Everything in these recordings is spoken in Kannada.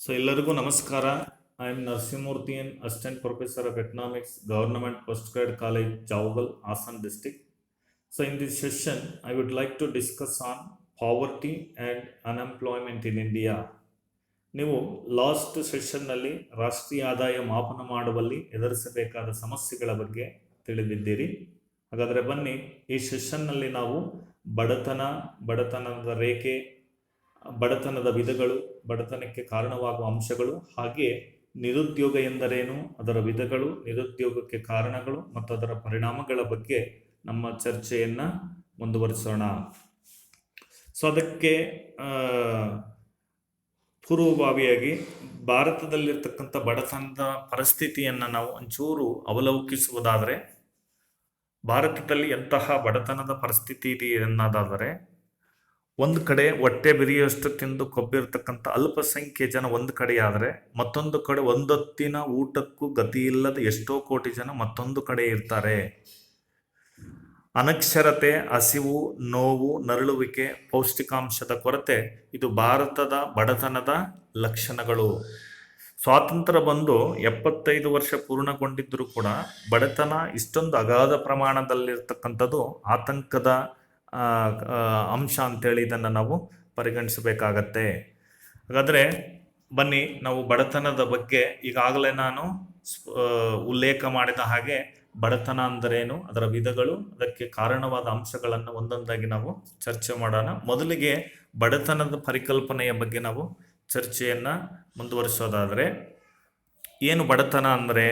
ಎಲ್ಲರಿಗೂ ನಮಸ್ಕಾರ. I am Narasimhamurthy N, assistant professor of economics, government post grade college, Javagal, Hassan district. In this session, I would like to discuss on poverty and unemployment in India. ನೀವು ಲಾಸ್ಟ್ ಸೆಷನ್ನಲ್ಲಿ ರಾಷ್ಟ್ರೀಯ ಆದಾಯ ಮಾಪನ ಮಾಡುವಲ್ಲಿ ಎದುರಿಸಬೇಕಾದ ಸಮಸ್ಯೆಗಳ ಬಗ್ಗೆ ತಿಳಿದಿದ್ದೀರಿ. ಹಾಗಾದರೆ ಬನ್ನಿ, ಈ ಸೆಷನ್ನಲ್ಲಿ ನಾವು ಬಡತನದ ರೇಖೆ, ಬಡತನದ ವಿಧಗಳು, ಬಡತನಕ್ಕೆ ಕಾರಣವಾಗುವ ಅಂಶಗಳು, ಹಾಗೆ ನಿರುದ್ಯೋಗ ಎಂದರೇನು, ಅದರ ವಿಧಗಳು, ನಿರುದ್ಯೋಗಕ್ಕೆ ಕಾರಣಗಳು ಮತ್ತು ಅದರ ಪರಿಣಾಮಗಳ ಬಗ್ಗೆ ನಮ್ಮ ಚರ್ಚೆಯನ್ನು ಮುಂದುವರಿಸೋಣ. ಅದಕ್ಕೆ ಪೂರ್ವಭಾವಿಯಾಗಿ ಭಾರತದಲ್ಲಿರ್ತಕ್ಕಂಥ ಬಡತನದ ಪರಿಸ್ಥಿತಿಯನ್ನು ನಾವು ಒಂಚೂರು ಅವಲೋಕಿಸುವುದಾದರೆ, ಭಾರತದಲ್ಲಿ ಎಂತಹ ಬಡತನದ ಪರಿಸ್ಥಿತಿ ಇದೆ ಎನ್ನೋದಾದರೆ, ಒಂದು ಕಡೆ ಹೊಟ್ಟೆ ಬಿರಿಯಷ್ಟು ತಿಂದು ಕೊಬ್ಬಿರ್ತಕ್ಕಂಥ ಅಲ್ಪಸಂಖ್ಯೆ ಜನ ಒಂದು ಕಡೆಯಾದರೆ, ಮತ್ತೊಂದು ಕಡೆ ಒಂದೊತ್ತಿನ ಊಟಕ್ಕೂ ಗತಿಯಿಲ್ಲದ ಎಷ್ಟೋ ಕೋಟಿ ಜನ ಮತ್ತೊಂದು ಕಡೆ ಇರ್ತಾರೆ. ಅನಕ್ಷರತೆ, ಹಸಿವು, ನೋವು, ನರಳುವಿಕೆ, ಪೌಷ್ಟಿಕಾಂಶದ ಕೊರತೆ ಇದು ಭಾರತದ ಬಡತನದ ಲಕ್ಷಣಗಳು. ಸ್ವಾತಂತ್ರ್ಯ ಬಂದು 75 ವರ್ಷ ಪೂರ್ಣಗೊಂಡಿದ್ದರೂ ಕೂಡ ಬಡತನ ಇಷ್ಟೊಂದು ಅಗಾಧ ಪ್ರಮಾಣದಲ್ಲಿರ್ತಕ್ಕಂಥದ್ದು ಆತಂಕದ ಅಂಶ ಅಂತೇಳಿ ಇದನ್ನು ನಾವು ಪರಿಗಣಿಸಬೇಕಾಗತ್ತೆ. ಹಾಗಾದರೆ ಬನ್ನಿ, ನಾವು ಬಡತನದ ಬಗ್ಗೆ ಈಗಾಗಲೇ ನಾನು ಉಲ್ಲೇಖ ಮಾಡಿದ ಹಾಗೆ ಬಡತನ ಅಂದರೇನು, ಅದರ ವಿಧಗಳು, ಅದಕ್ಕೆ ಕಾರಣವಾದ ಅಂಶಗಳನ್ನು ಒಂದೊಂದಾಗಿ ನಾವು ಚರ್ಚೆ ಮಾಡೋಣ. ಮೊದಲಿಗೆ ಬಡತನದ ಪರಿಕಲ್ಪನೆಯ ಬಗ್ಗೆ ನಾವು ಚರ್ಚೆಯನ್ನು ಮುಂದುವರಿಸೋದಾದರೆ, ಏನು ಬಡತನ ಅಂದರೆ?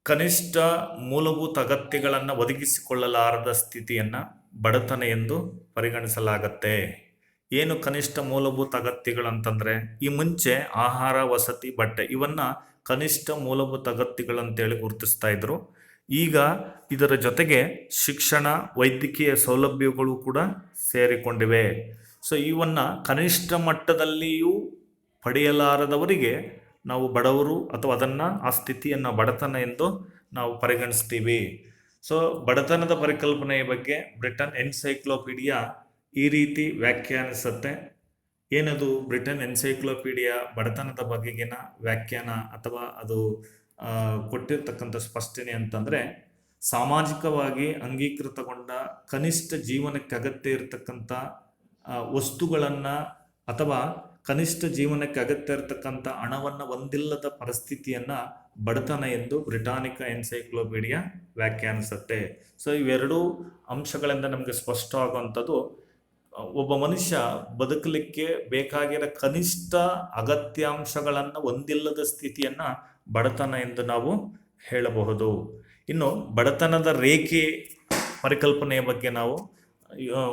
ಕನಿಷ್ಠ ಮೂಲಭೂತ ಅಗತ್ಯಗಳನ್ನು ಒದಗಿಸಿಕೊಳ್ಳಲಾರದ ಸ್ಥಿತಿಯನ್ನು ಬಡತನ ಎಂದು ಪರಿಗಣಿಸಲಾಗತ್ತೆ. ಏನು ಕನಿಷ್ಠ ಮೂಲಭೂತ ಅಗತ್ಯಗಳಂತಂದರೆ, ಈ ಮುಂಚೆ ಆಹಾರ, ವಸತಿ, ಬಟ್ಟೆ ಇವನ್ನ ಕನಿಷ್ಠ ಮೂಲಭೂತ ಅಗತ್ಯಗಳಂತೇಳಿ ಗುರುತಿಸ್ತಾ ಇದ್ರು. ಈಗ ಇದರ ಜೊತೆಗೆ ಶಿಕ್ಷಣ, ವೈದ್ಯಕೀಯ ಸೌಲಭ್ಯಗಳು ಕೂಡ ಸೇರಿಕೊಂಡಿವೆ. ಇವನ್ನ ಕನಿಷ್ಠ ಮಟ್ಟದಲ್ಲಿಯೂ ಪಡೆಯಲಾರದವರಿಗೆ ನಾವು ಬಡವರು ಅಥವಾ ಆ ಸ್ಥಿತಿಯನ್ನು ಬಡತನ ಎಂದು ನಾವು ಪರಿಗಣಿಸ್ತೀವಿ. ಬಡತನದ ಪರಿಕಲ್ಪನೆಯ ಬಗ್ಗೆ ಬ್ರಿಟನ್ ಎನ್ಸೈಕ್ಲೋಪೀಡಿಯಾ ಈ ರೀತಿ ವ್ಯಾಖ್ಯಾನಿಸುತ್ತೆ. ಏನದು ಬ್ರಿಟನ್ ಎನ್ಸೈಕ್ಲೋಪೀಡಿಯಾ ಬಡತನದ ಬಗೆಗಿನ ವ್ಯಾಖ್ಯಾನ ಅಥವಾ ಅದು ಕೊಟ್ಟಿರ್ತಕ್ಕಂಥ ಸ್ಪಷ್ಟನೆ ಅಂತಂದರೆ, ಸಾಮಾಜಿಕವಾಗಿ ಅಂಗೀಕೃತಗೊಂಡ ಕನಿಷ್ಠ ಜೀವನಕ್ಕೆ ಅಗತ್ಯ ಇರತಕ್ಕಂಥ ವಸ್ತುಗಳನ್ನು ಅಥವಾ ಕನಿಷ್ಠ ಜೀವನಕ್ಕೆ ಅಗತ್ಯ ಇರತಕ್ಕಂಥ ಹಣವನ್ನು ಹೊಂದಿಲ್ಲದ ಪರಿಸ್ಥಿತಿಯನ್ನು ಬಡತನ ಎಂದು ಬ್ರಿಟಾನಿಕಾ ಎನ್ಸೈಕ್ಲೋಪೀಡಿಯಾ ವ್ಯಾಖ್ಯಾನಿಸುತ್ತೆ. ಇವೆರಡೂ ಅಂಶಗಳಿಂದ ನಮಗೆ ಸ್ಪಷ್ಟವಾಗುವಂಥದ್ದು, ಒಬ್ಬ ಮನುಷ್ಯ ಬದುಕಲಿಕ್ಕೆ ಬೇಕಾಗಿರೋ ಕನಿಷ್ಠ ಅಗತ್ಯಾಂಶಗಳನ್ನು ಹೊಂದಿಲ್ಲದ ಸ್ಥಿತಿಯನ್ನು ಬಡತನ ಎಂದು ನಾವು ಹೇಳಬಹುದು. ಇನ್ನು ಬಡತನದ ರೇಖೆ ಪರಿಕಲ್ಪನೆಯ ಬಗ್ಗೆ ನಾವು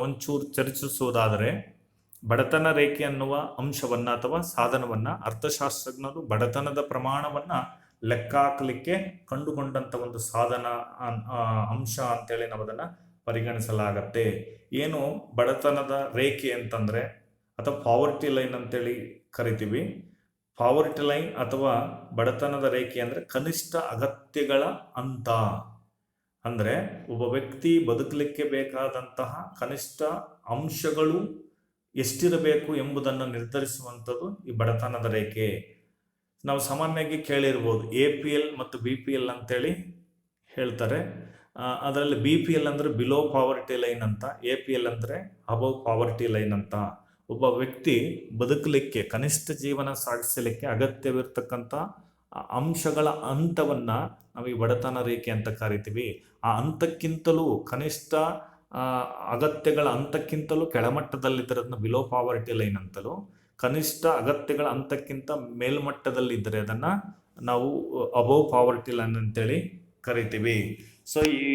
ಒಂಚೂರು ಚರ್ಚಿಸುವುದಾದರೆ, ಬಡತನ ರೇಖೆ ಅನ್ನುವ ಅಂಶವನ್ನು ಅಥವಾ ಸಾಧನವನ್ನು ಅರ್ಥಶಾಸ್ತ್ರಜ್ಞರು ಬಡತನದ ಪ್ರಮಾಣವನ್ನು ಲೆಕ್ಕ ಹಾಕಲಿಕ್ಕೆ ಕಂಡುಕೊಂಡಂಥ ಒಂದು ಸಾಧನ ಅಂಶ ಅಂತೇಳಿ ನಾವು ಅದನ್ನು ಪರಿಗಣಿಸಲಾಗತ್ತೆ. ಏನು ಬಡತನದ ರೇಖೆ ಅಂತಂದರೆ, ಅಥವಾ ಪಾವರ್ಟಿ ಲೈನ್ ಅಂತೇಳಿ ಕರಿತೀವಿ. ಪಾವರ್ಟಿ ಲೈನ್ ಅಥವಾ ಬಡತನದ ರೇಖೆ ಅಂದರೆ ಕನಿಷ್ಠ ಅಗತ್ಯಗಳ ಹಂತ. ಅಂದರೆ ಒಬ್ಬ ವ್ಯಕ್ತಿ ಬದುಕಲಿಕ್ಕೆ ಬೇಕಾದಂತಹ ಕನಿಷ್ಠ ಅಂಶಗಳು ಎಷ್ಟಿರಬೇಕು ಎಂಬುದನ್ನು ನಿರ್ಧರಿಸುವಂಥದ್ದು ಈ ಬಡತನದ ರೇಖೆ. ನಾವು ಸಾಮಾನ್ಯವಾಗಿ ಕೇಳಿರ್ಬೋದು APL ಮತ್ತು BPL ಅಂತೇಳಿ ಹೇಳ್ತಾರೆ. ಅದರಲ್ಲಿ BPL ಅಂದರೆ ಬಿಲೋ ಪಾವರ್ಟಿ ಲೈನ್ ಅಂತ, APL ಅಂದರೆ ಅಬವ್ ಪಾವರ್ಟಿ ಲೈನ್ ಅಂತ. ಒಬ್ಬ ವ್ಯಕ್ತಿ ಬದುಕಲಿಕ್ಕೆ, ಕನಿಷ್ಠ ಜೀವನ ಸಾಗಿಸಲಿಕ್ಕೆ ಅಗತ್ಯವಿರ್ತಕ್ಕಂಥ ಅಂಶಗಳ ಹಂತವನ್ನು ನಾವು ಈ ಬಡತನ ರೇಖೆ ಅಂತ ಕರಿತೀವಿ. ಆ ಹಂತಕ್ಕಿಂತಲೂ ಕನಿಷ್ಠ ಅಗತ್ಯಗಳ ಹಂತಕ್ಕಿಂತಲೂ ಕೆಳಮಟ್ಟದಲ್ಲಿದ್ದರದನ್ನ ಬಿಲೋ ಪಾವರ್ಟಿ ಲೈನ್ ಅಂತಲೂ, ಕನಿಷ್ಠ ಅಗತ್ಯಗಳ ಹಂತಕ್ಕಿಂತ ಮೇಲ್ಮಟ್ಟದಲ್ಲಿದ್ದರೆ ಅದನ್ನು ನಾವು ಅಬವ್ ಪಾವರ್ಟಿ ಲೈನ್ ಅಂತೇಳಿ ಕರಿತೀವಿ. ಈ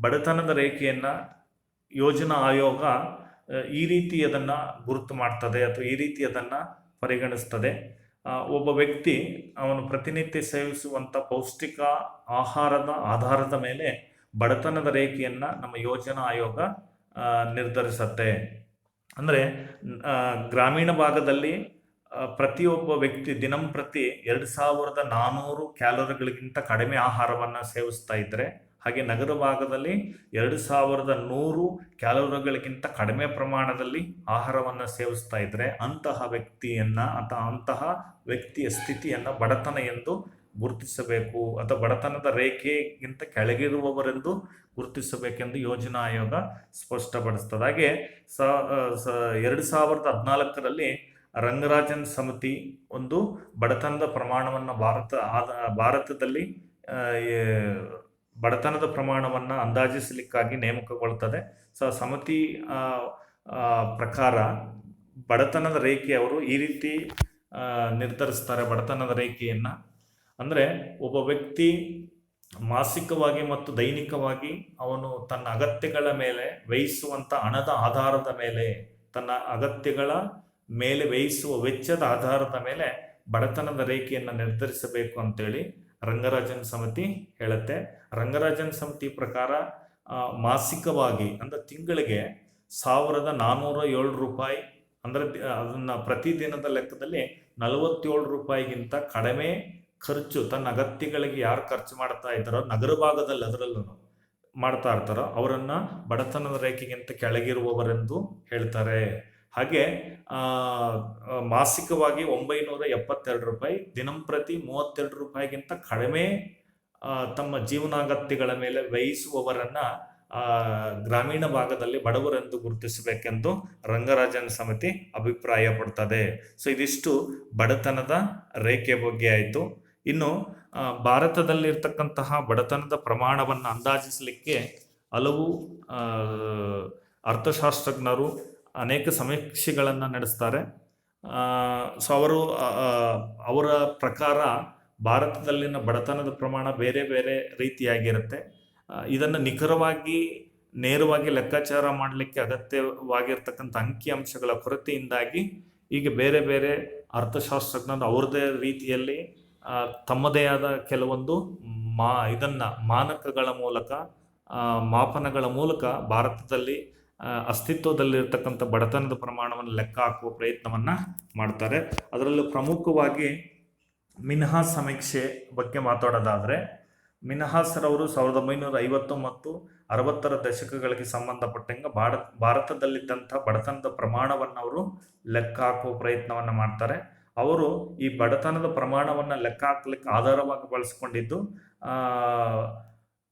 ಬಡತನದ ರೇಖೆಯನ್ನು ಯೋಜನಾ ಆಯೋಗ ಈ ರೀತಿ ಅದನ್ನು ಗುರುತು ಮಾಡ್ತದೆ ಅಥವಾ ಈ ರೀತಿ ಅದನ್ನು ಪರಿಗಣಿಸ್ತದೆ. ಒಬ್ಬ ವ್ಯಕ್ತಿ ಅವನು ಪ್ರತಿನಿತ್ಯ ಸೇವಿಸುವಂಥ ಪೌಷ್ಟಿಕ ಆಹಾರದ ಆಧಾರದ ಮೇಲೆ ಬಡತನದ ರೇಖೆಯನ್ನು ನಮ್ಮ ಯೋಜನಾ ಆಯೋಗ ನಿರ್ಧರಿಸುತ್ತೆ. ಅಂದರೆ ಗ್ರಾಮೀಣ ಭಾಗದಲ್ಲಿ ಪ್ರತಿಯೊಬ್ಬ ವ್ಯಕ್ತಿ ದಿನಂಪ್ರತಿ 2400 ಕ್ಯಾಲೋರಿಗಳಿಗಿಂತ ಕಡಿಮೆ ಆಹಾರವನ್ನು ಸೇವಿಸ್ತಾ ಇದ್ದರೆ, ಹಾಗೆ ನಗರ ಭಾಗದಲ್ಲಿ 2100 ಕ್ಯಾಲೋರಿಗಳಿಗಿಂತ ಕಡಿಮೆ ಪ್ರಮಾಣದಲ್ಲಿ ಆಹಾರವನ್ನು ಸೇವಿಸ್ತಾ ಇದ್ರೆ ಅಂತಹ ವ್ಯಕ್ತಿಯ ಸ್ಥಿತಿಯನ್ನು ಬಡತನ ಎಂದು ಗುರುತಿಸಬೇಕು, ಅಥವಾ ಬಡತನದ ರೇಖೆಗಿಂತ ಕೆಳಗಿರುವವರೆಂದು ಗುರುತಿಸಬೇಕೆಂದು ಯೋಜನಾ ಆಯೋಗ ಸ್ಪಷ್ಟಪಡಿಸ್ತದೆ. ಹಾಗೆ 2014ರಲ್ಲಿ ರಂಗರಾಜನ್ ಸಮಿತಿ ಒಂದು ಬಡತನದ ಪ್ರಮಾಣವನ್ನು ಭಾರತದಲ್ಲಿ ಬಡತನದ ಪ್ರಮಾಣವನ್ನು ಅಂದಾಜಿಸಲಿಕ್ಕಾಗಿ ನೇಮಕಗೊಳ್ತದೆ. ಸಮಿತಿ ಪ್ರಕಾರ ಬಡತನದ ರೇಖೆ ಅವರು ಈ ರೀತಿ ನಿರ್ಧರಿಸ್ತಾರೆ. ಬಡತನದ ರೇಖೆಯನ್ನು ಅಂದರೆ ಒಬ್ಬ ವ್ಯಕ್ತಿ ಮಾಸಿಕವಾಗಿ ಮತ್ತು ದೈನಿಕವಾಗಿ ಅವನು ತನ್ನ ಅಗತ್ಯಗಳ ಮೇಲೆ ವ್ಯಯಿಸುವಂಥ ಹಣದ ಆಧಾರದ ಮೇಲೆ, ತನ್ನ ಅಗತ್ಯಗಳ ಮೇಲೆ ವ್ಯಯಿಸುವ ವೆಚ್ಚದ ಆಧಾರದ ಮೇಲೆ ಬಡತನದ ರೇಖೆಯನ್ನು ನಿರ್ಧರಿಸಬೇಕು ಅಂತೇಳಿ ರಂಗರಾಜನ್ ಸಮಿತಿ ಹೇಳುತ್ತೆ. ರಂಗರಾಜನ್ ಸಮಿತಿ ಪ್ರಕಾರ ಮಾಸಿಕವಾಗಿ ಅಂದರೆ ತಿಂಗಳಿಗೆ 1407 ರೂಪಾಯಿ, ಅಂದರೆ ಅದನ್ನು ಪ್ರತಿದಿನದ ಲೆಕ್ಕದಲ್ಲಿ 47 ರೂಪಾಯಿಗಿಂತ ಕಡಿಮೆ ಖರ್ಚು ತನ್ನ ಅಗತ್ಯಗಳಿಗೆ ಯಾರು ಖರ್ಚು ಮಾಡ್ತಾ ಇದ್ದಾರೋ ನಗರ ಭಾಗದಲ್ಲಿ ಅದರಲ್ಲೂ ಮಾಡ್ತಾ ಇರ್ತಾರೋ ಅವರನ್ನು ಬಡತನದ ರೇಖೆಗಿಂತ ಕೆಳಗಿರುವವರೆಂದು ಹೇಳ್ತಾರೆ. ಹಾಗೆ ಮಾಸಿಕವಾಗಿ 972 ರೂಪಾಯಿ, ದಿನಂಪ್ರತಿ 32 ರೂಪಾಯಿಗಿಂತ ಕಡಿಮೆ ತಮ್ಮ ಜೀವನಾಗತ್ಯಗಳ ಮೇಲೆ ವ್ಯಯಿಸುವವರನ್ನ ಗ್ರಾಮೀಣ ಭಾಗದಲ್ಲಿ ಬಡವರೆಂದು ಗುರುತಿಸಬೇಕೆಂದು ರಂಗರಾಜನ್ ಸಮಿತಿ ಅಭಿಪ್ರಾಯ ಪಡ್ತದೆ. ಸೊ ಇದಿಷ್ಟು ಬಡತನದ ರೇಖೆ ಬಗ್ಗೆ ಆಯಿತು. ಇನ್ನು ಭಾರತದಲ್ಲಿರ್ತಕ್ಕಂತಹ ಬಡತನದ ಪ್ರಮಾಣವನ್ನು ಅಂದಾಜಿಸಲಿಕ್ಕೆ ಹಲವು ಅರ್ಥಶಾಸ್ತ್ರಜ್ಞರು ಅನೇಕ ಸಮೀಕ್ಷೆಗಳನ್ನು ನಡೆಸ್ತಾರೆ. ಸೊ ಅವರ ಪ್ರಕಾರ ಭಾರತದಲ್ಲಿನ ಬಡತನದ ಪ್ರಮಾಣ ಬೇರೆ ಬೇರೆ ರೀತಿಯಾಗಿರುತ್ತೆ. ಇದನ್ನು ನಿಖರವಾಗಿ ನೇರವಾಗಿ ಲೆಕ್ಕಾಚಾರ ಮಾಡಲಿಕ್ಕೆ ಅಗತ್ಯವಾಗಿರ್ತಕ್ಕಂಥ ಅಂಕಿಅಂಶಗಳ ಕೊರತೆಯಿಂದಾಗಿ ಈಗ ಬೇರೆ ಬೇರೆ ಅರ್ಥಶಾಸ್ತ್ರಜ್ಞರು ಅವ್ರದ್ದೇ ರೀತಿಯಲ್ಲಿ ತಮ್ಮದೇ ಆದ ಕೆಲವೊಂದು ಮಾನಕಗಳ ಮೂಲಕ, ಮಾಪನಗಳ ಮೂಲಕ ಭಾರತದಲ್ಲಿ ಅಸ್ತಿತ್ವದಲ್ಲಿರ್ತಕ್ಕಂಥ ಬಡತನದ ಪ್ರಮಾಣವನ್ನು ಲೆಕ್ಕ ಹಾಕುವ ಪ್ರಯತ್ನವನ್ನು ಮಾಡ್ತಾರೆ. ಅದರಲ್ಲೂ ಪ್ರಮುಖವಾಗಿ ಮಿನ್ಹಾಸ್ ಸಮೀಕ್ಷೆ ಬಗ್ಗೆ ಮಾತಾಡೋದಾದರೆ, ಮಿನ್ಹಾಸ್ರವರು 1950 ಮತ್ತು 60ರ ದಶಕಗಳಿಗೆ ಸಂಬಂಧಪಟ್ಟಂಗೆ ಭಾರತದಲ್ಲಿದ್ದಂಥ ಬಡತನದ ಪ್ರಮಾಣವನ್ನು ಅವರು ಲೆಕ್ಕ ಹಾಕುವ ಪ್ರಯತ್ನವನ್ನು ಮಾಡ್ತಾರೆ. ಅವರು ಈ ಬಡತನದ ಪ್ರಮಾಣವನ್ನು ಲೆಕ್ಕ ಹಾಕ್ಲಿಕ್ಕೆ ಆಧಾರವಾಗಿ ಬಳಸ್ಕೊಂಡಿದ್ದು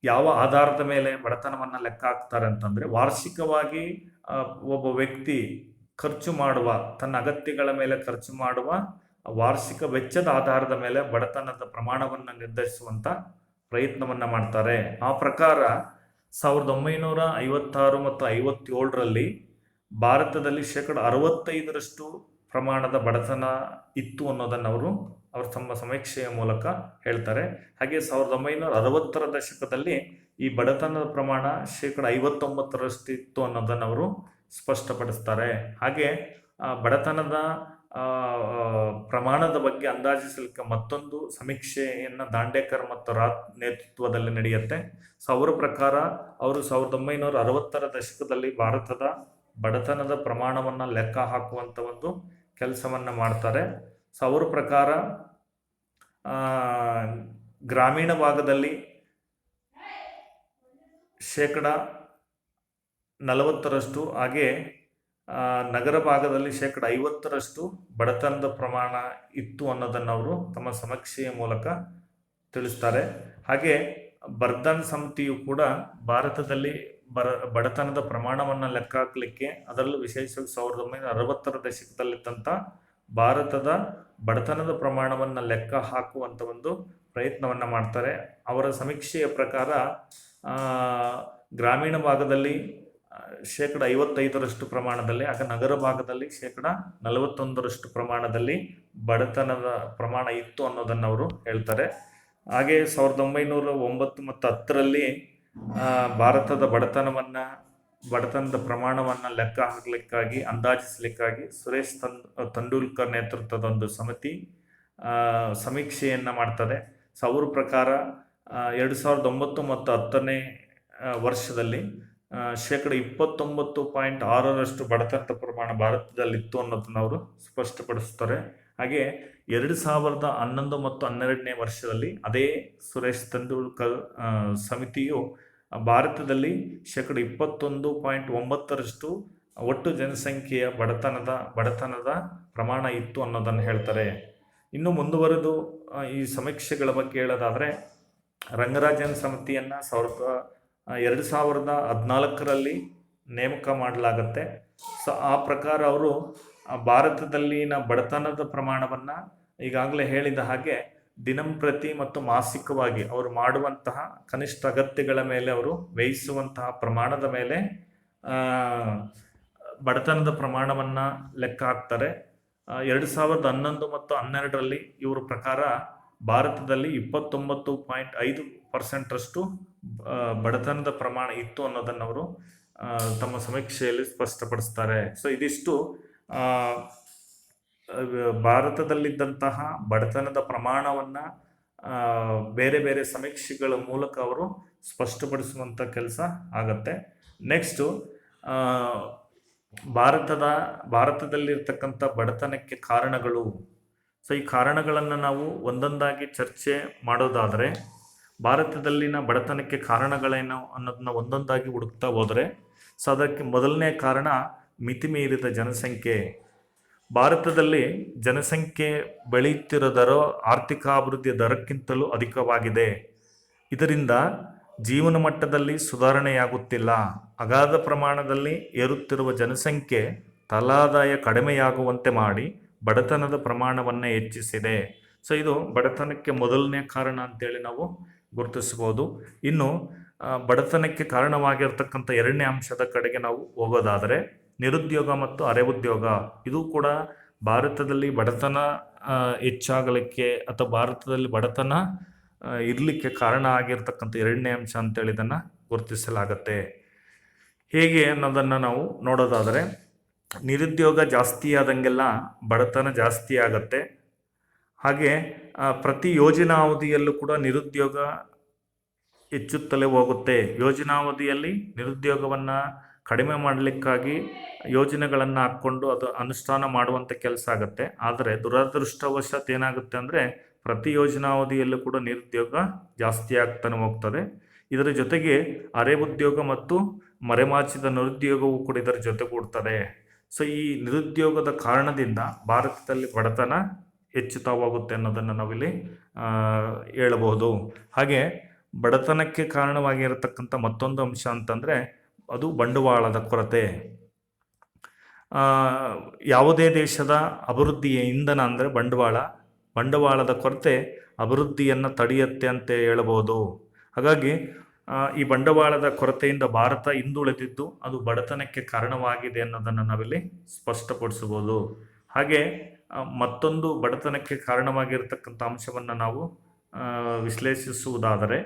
ಯಾವ ಆಧಾರದ ಮೇಲೆ ಬಡತನವನ್ನು ಲೆಕ್ಕ ಹಾಕ್ತಾರೆ ಅಂತಂದರೆ, ವಾರ್ಷಿಕವಾಗಿ ಒಬ್ಬ ವ್ಯಕ್ತಿ ಖರ್ಚು ಮಾಡುವ, ತನ್ನ ಅಗತ್ಯಗಳ ಮೇಲೆ ಖರ್ಚು ಮಾಡುವ ವಾರ್ಷಿಕ ವೆಚ್ಚದ ಆಧಾರದ ಮೇಲೆ ಬಡತನದ ಪ್ರಮಾಣವನ್ನು ನಿರ್ಧರಿಸುವಂಥ ಪ್ರಯತ್ನವನ್ನು ಮಾಡ್ತಾರೆ. ಆ ಪ್ರಕಾರ 1956 ಮತ್ತು 57ರಲ್ಲಿ ಭಾರತದಲ್ಲಿ 65% ಪ್ರಮಾಣದ ಬಡತನ ಇತ್ತು ಅನ್ನೋದನ್ನು ಅವರು ತಮ್ಮ ಸಮೀಕ್ಷೆಯ ಮೂಲಕ ಹೇಳ್ತಾರೆ. ಹಾಗೆ 1960ರ ದಶಕದಲ್ಲಿ ಈ ಬಡತನದ ಪ್ರಮಾಣ 59% ಇತ್ತು ಅನ್ನೋದನ್ನು ಅವರು ಸ್ಪಷ್ಟಪಡಿಸ್ತಾರೆ. ಹಾಗೆ ಬಡತನದ ಪ್ರಮಾಣದ ಬಗ್ಗೆ ಅಂದಾಜಿಸಲಿಕ್ಕೆ ಮತ್ತೊಂದು ಸಮೀಕ್ಷೆಯನ್ನು ದಾಂಡೇಕರ್ ಮತ್ತು ರಾತ್ ನೇತೃತ್ವದಲ್ಲಿ ನಡೆಯುತ್ತೆ. ಸೊ ಅವರ ಪ್ರಕಾರ ಅವರು 1960ರ ದಶಕದಲ್ಲಿ ಭಾರತದ ಬಡತನದ ಪ್ರಮಾಣವನ್ನು ಲೆಕ್ಕ ಹಾಕುವಂಥ ಒಂದು ಕೆಲಸವನ್ನು ಮಾಡ್ತಾರೆ. ಸೊ ಅವರ ಪ್ರಕಾರ ಗ್ರಾಮೀಣ ಭಾಗದಲ್ಲಿ 40%, ಹಾಗೆ ನಗರ ಭಾಗದಲ್ಲಿ 50% ಬಡತನದ ಪ್ರಮಾಣ ಇತ್ತು ಅನ್ನೋದನ್ನು ಅವರು ತಮ್ಮ ಸಮೀಕ್ಷೆಯ ಮೂಲಕ ತಿಳಿಸ್ತಾರೆ. ಹಾಗೆ ಬರ್ಧನ್ ಸಮಿತಿಯು ಕೂಡ ಭಾರತದಲ್ಲಿ ಬಡತನದ ಪ್ರಮಾಣವನ್ನು ಲೆಕ್ಕ ಹಾಕಲಿಕ್ಕೆ, ಅದರಲ್ಲೂ ವಿಶೇಷವಾಗಿ 1960ರ ದಶಕದಲ್ಲಿದ್ದಂಥ ಭಾರತದ ಬಡತನದ ಪ್ರಮಾಣವನ್ನು ಲೆಕ್ಕ ಹಾಕುವಂಥ ಒಂದು ಪ್ರಯತ್ನವನ್ನು ಮಾಡ್ತಾರೆ. ಅವರ ಸಮೀಕ್ಷೆಯ ಪ್ರಕಾರ ಗ್ರಾಮೀಣ ಭಾಗದಲ್ಲಿ 55% ಪ್ರಮಾಣದಲ್ಲಿ, ಆಗ ನಗರ ಭಾಗದಲ್ಲಿ 41% ಪ್ರಮಾಣದಲ್ಲಿ ಬಡತನದ ಪ್ರಮಾಣ ಇತ್ತು ಅನ್ನೋದನ್ನು ಅವರು ಹೇಳ್ತಾರೆ. ಹಾಗೆ 1909 ಮತ್ತು 10ರಲ್ಲಿ ಭಾರತದ ಬಡತನದ ಪ್ರಮಾಣವನ್ನು ಲೆಕ್ಕ ಹಾಕಲಿಕ್ಕಾಗಿ, ಅಂದಾಜಿಸಲಿಕ್ಕಾಗಿ ಸುರೇಶ್ ತಂಡೂಲ್ಕರ್ ನೇತೃತ್ವದ ಒಂದು ಸಮಿತಿ ಸಮೀಕ್ಷೆಯನ್ನು ಮಾಡ್ತದೆ. ಸೊ ಅವ್ರ ಪ್ರಕಾರ 2009 ಮತ್ತು 10ನೇ ವರ್ಷದಲ್ಲಿ 29.6% ಬಡತನದ ಪ್ರಮಾಣ ಭಾರತದಲ್ಲಿತ್ತು ಅನ್ನೋದನ್ನು ಅವರು ಸ್ಪಷ್ಟಪಡಿಸ್ತಾರೆ. ಹಾಗೆ 2011 ಮತ್ತು 12ನೇ ವರ್ಷದಲ್ಲಿ ಅದೇ ಸುರೇಶ್ ತೆಂಡೂಲ್ಕರ್ ಸಮಿತಿಯು ಭಾರತದಲ್ಲಿ 21.9% ಒಟ್ಟು ಜನಸಂಖ್ಯೆಯ ಬಡತನದ ಪ್ರಮಾಣ ಇತ್ತು ಅನ್ನೋದನ್ನು ಹೇಳ್ತಾರೆ. ಇನ್ನು ಮುಂದುವರೆದು ಈ ಸಮೀಕ್ಷೆಗಳ ಬಗ್ಗೆ ಹೇಳೋದಾದರೆ, ರಂಗರಾಜನ್ ಸಮಿತಿಯನ್ನು 2014ರಲ್ಲಿ ನೇಮಕ ಮಾಡಲಾಗತ್ತೆ. ಸೊ ಆ ಪ್ರಕಾರ ಅವರು ಭಾರತದಲ್ಲಿನ ಬಡತನದ ಪ್ರಮಾಣವನ್ನು ಈಗಾಗಲೇ ಹೇಳಿದ ಹಾಗೆ ದಿನಂಪ್ರತಿ ಮತ್ತು ಮಾಸಿಕವಾಗಿ ಅವರು ಮಾಡುವಂತಹ ಕನಿಷ್ಠ ಅಗತ್ಯಗಳ ಮೇಲೆ ಅವರು ವ್ಯಯಿಸುವಂತಹ ಪ್ರಮಾಣದ ಮೇಲೆ ಬಡತನದ ಪ್ರಮಾಣವನ್ನು ಲೆಕ್ಕ ಹಾಕ್ತಾರೆ. 2011 ಮತ್ತು 12ರಲ್ಲಿ ಇವರ ಪ್ರಕಾರ ಭಾರತದಲ್ಲಿ 29.5% ಬಡತನದ ಪ್ರಮಾಣ ಇತ್ತು ಅನ್ನೋದನ್ನು ಅವರು ತಮ್ಮ ಸಮೀಕ್ಷೆಯಲ್ಲಿ ಸ್ಪಷ್ಟಪಡಿಸ್ತಾರೆ. ಸೊ ಇದಿಷ್ಟು ಭಾರತದಲ್ಲಿದ್ದಂತಹ ಬಡತನದ ಪ್ರಮಾಣವನ್ನು ಬೇರೆ ಬೇರೆ ಸಮೀಕ್ಷೆಗಳ ಮೂಲಕ ಅವರು ಸ್ಪಷ್ಟಪಡಿಸುವಂಥ ಕೆಲಸ ಆಗತ್ತೆ. ನೆಕ್ಸ್ಟು ಭಾರತದಲ್ಲಿರ್ತಕ್ಕಂಥ ಬಡತನಕ್ಕೆ ಕಾರಣಗಳು. ಸೊ ಈ ಕಾರಣಗಳನ್ನು ನಾವು ಒಂದೊಂದಾಗಿ ಚರ್ಚೆ ಮಾಡೋದಾದರೆ, ಭಾರತದಲ್ಲಿನ ಬಡತನಕ್ಕೆ ಕಾರಣಗಳೇನು ಅನ್ನೋದನ್ನ ಒಂದೊಂದಾಗಿ ಹುಡುಕ್ತಾ ಹೋದರೆ, ಸೊ ಅದಕ್ಕೆ ಮೊದಲನೇ ಕಾರಣ ಮಿತಿಮೀರಿದ ಜನಸಂಖ್ಯೆ. ಭಾರತದಲ್ಲಿ ಜನಸಂಖ್ಯೆ ಬೆಳೆಯುತ್ತಿರೋ ದರ ಆರ್ಥಿಕಾಭಿವೃದ್ಧಿಯ ದರಕ್ಕಿಂತಲೂ ಅಧಿಕವಾಗಿದೆ. ಇದರಿಂದ ಜೀವನ ಮಟ್ಟದಲ್ಲಿ ಸುಧಾರಣೆಯಾಗುತ್ತಿಲ್ಲ. ಅಗಾಧ ಪ್ರಮಾಣದಲ್ಲಿ ಏರುತ್ತಿರುವ ಜನಸಂಖ್ಯೆ ತಲಾದಾಯ ಕಡಿಮೆಯಾಗುವಂತೆ ಮಾಡಿ ಬಡತನದ ಪ್ರಮಾಣವನ್ನು ಹೆಚ್ಚಿಸಿದೆ. ಸೊ ಇದು ಬಡತನಕ್ಕೆ ಮೊದಲನೇ ಕಾರಣ ಅಂತೇಳಿ ನಾವು ಗುರುತಿಸ್ಬೋದು. ಇನ್ನು ಬಡತನಕ್ಕೆ ಕಾರಣವಾಗಿರ್ತಕ್ಕಂಥ ಎರಡನೇ ಅಂಶದ ಕಡೆಗೆ ನಾವು ಹೋಗೋದಾದರೆ, ನಿರುದ್ಯೋಗ ಮತ್ತು ಅರೆ ಉದ್ಯೋಗ. ಇದು ಕೂಡ ಭಾರತದಲ್ಲಿ ಬಡತನ ಹೆಚ್ಚಾಗಲಿಕ್ಕೆ ಅಥವಾ ಭಾರತದಲ್ಲಿ ಬಡತನ ಇರಲಿಕ್ಕೆ ಕಾರಣ ಆಗಿರ್ತಕ್ಕಂಥ ಎರಡನೇ ಅಂಶ ಅಂತೇಳಿ ಇದನ್ನು ಗುರುತಿಸಲಾಗತ್ತೆ. ಹೇಗೆ ಅನ್ನೋದನ್ನು ನಾವು ನೋಡೋದಾದರೆ, ನಿರುದ್ಯೋಗ ಜಾಸ್ತಿ ಆದಂಗೆಲ್ಲ ಬಡತನ ಜಾಸ್ತಿ ಆಗತ್ತೆ. ಹಾಗೆ ಪ್ರತಿ ಯೋಜನಾವಧಿಯಲ್ಲೂ ಕೂಡ ನಿರುದ್ಯೋಗ ಹೆಚ್ಚುತ್ತಲೇ ಹೋಗುತ್ತೆ. ಯೋಜನಾವಧಿಯಲ್ಲಿ ನಿರುದ್ಯೋಗವನ್ನು ಕಡಿಮೆ ಮಾಡಲಿಕ್ಕಾಗಿ ಯೋಜನೆಗಳನ್ನು ಹಾಕ್ಕೊಂಡು ಅದು ಅನುಷ್ಠಾನ ಮಾಡುವಂಥ ಕೆಲಸ ಆಗುತ್ತೆ. ಆದರೆ ದುರದೃಷ್ಟವಶಾತ್ ಏನಾಗುತ್ತೆ ಅಂದರೆ, ಪ್ರತಿ ಯೋಜನಾವಧಿಯಲ್ಲೂ ಕೂಡ ನಿರುದ್ಯೋಗ ಜಾಸ್ತಿ ಆಗ್ತಾನೆ ಹೋಗ್ತದೆ. ಇದರ ಜೊತೆಗೆ ಅರೆ ಉದ್ಯೋಗ ಮತ್ತು ಮರೆಮಾಚಿದ ನಿರುದ್ಯೋಗವೂ ಕೂಡ ಇದರ ಜೊತೆಗೂಡ್ತದೆ. ಸೊ ಈ ನಿರುದ್ಯೋಗದ ಕಾರಣದಿಂದ ಭಾರತದಲ್ಲಿ ಬಡತನ ಹೆಚ್ಚುತ್ತಾ ಹೋಗುತ್ತೆ ಅನ್ನೋದನ್ನು ನಾವಿಲ್ಲಿ ಹೇಳಬಹುದು. ಹಾಗೆ ಬಡತನಕ್ಕೆ ಕಾರಣವಾಗಿರತಕ್ಕಂಥ ಮತ್ತೊಂದು ಅಂಶ ಅಂತಂದರೆ ಅದು ಬಂಡವಾಳದ ಕೊರತೆ. ಯಾವುದೇ ದೇಶದ ಅಭಿವೃದ್ಧಿಯ ಇಂಧನ ಅಂದರೆ ಬಂಡವಾಳದ ಕೊರತೆ ಅಭಿವೃದ್ಧಿಯನ್ನು ತಡೆಯುತ್ತೆ ಅಂತ ಹೇಳಬಹುದು. ಹಾಗಾಗಿ ಈ ಬಂಡವಾಳದ ಕೊರತೆಯಿಂದ ಭಾರತ ಹಿಂದುಳಿದಿದ್ದು ಅದು ಬಡತನಕ್ಕೆ ಕಾರಣವಾಗಿದೆ ಅನ್ನೋದನ್ನು ನಾವಿಲ್ಲಿ ಸ್ಪಷ್ಟಪಡಿಸಬಹುದು. ಹಾಗೆ ಮತ್ತೊಂದು ಬಡತನಕ್ಕೆ ಕಾರಣವಾಗಿರ್ತಕ್ಕಂಥ ಅಂಶವನ್ನು ನಾವು ವಿಶ್ಲೇಷಿಸುವುದಾದರೆ,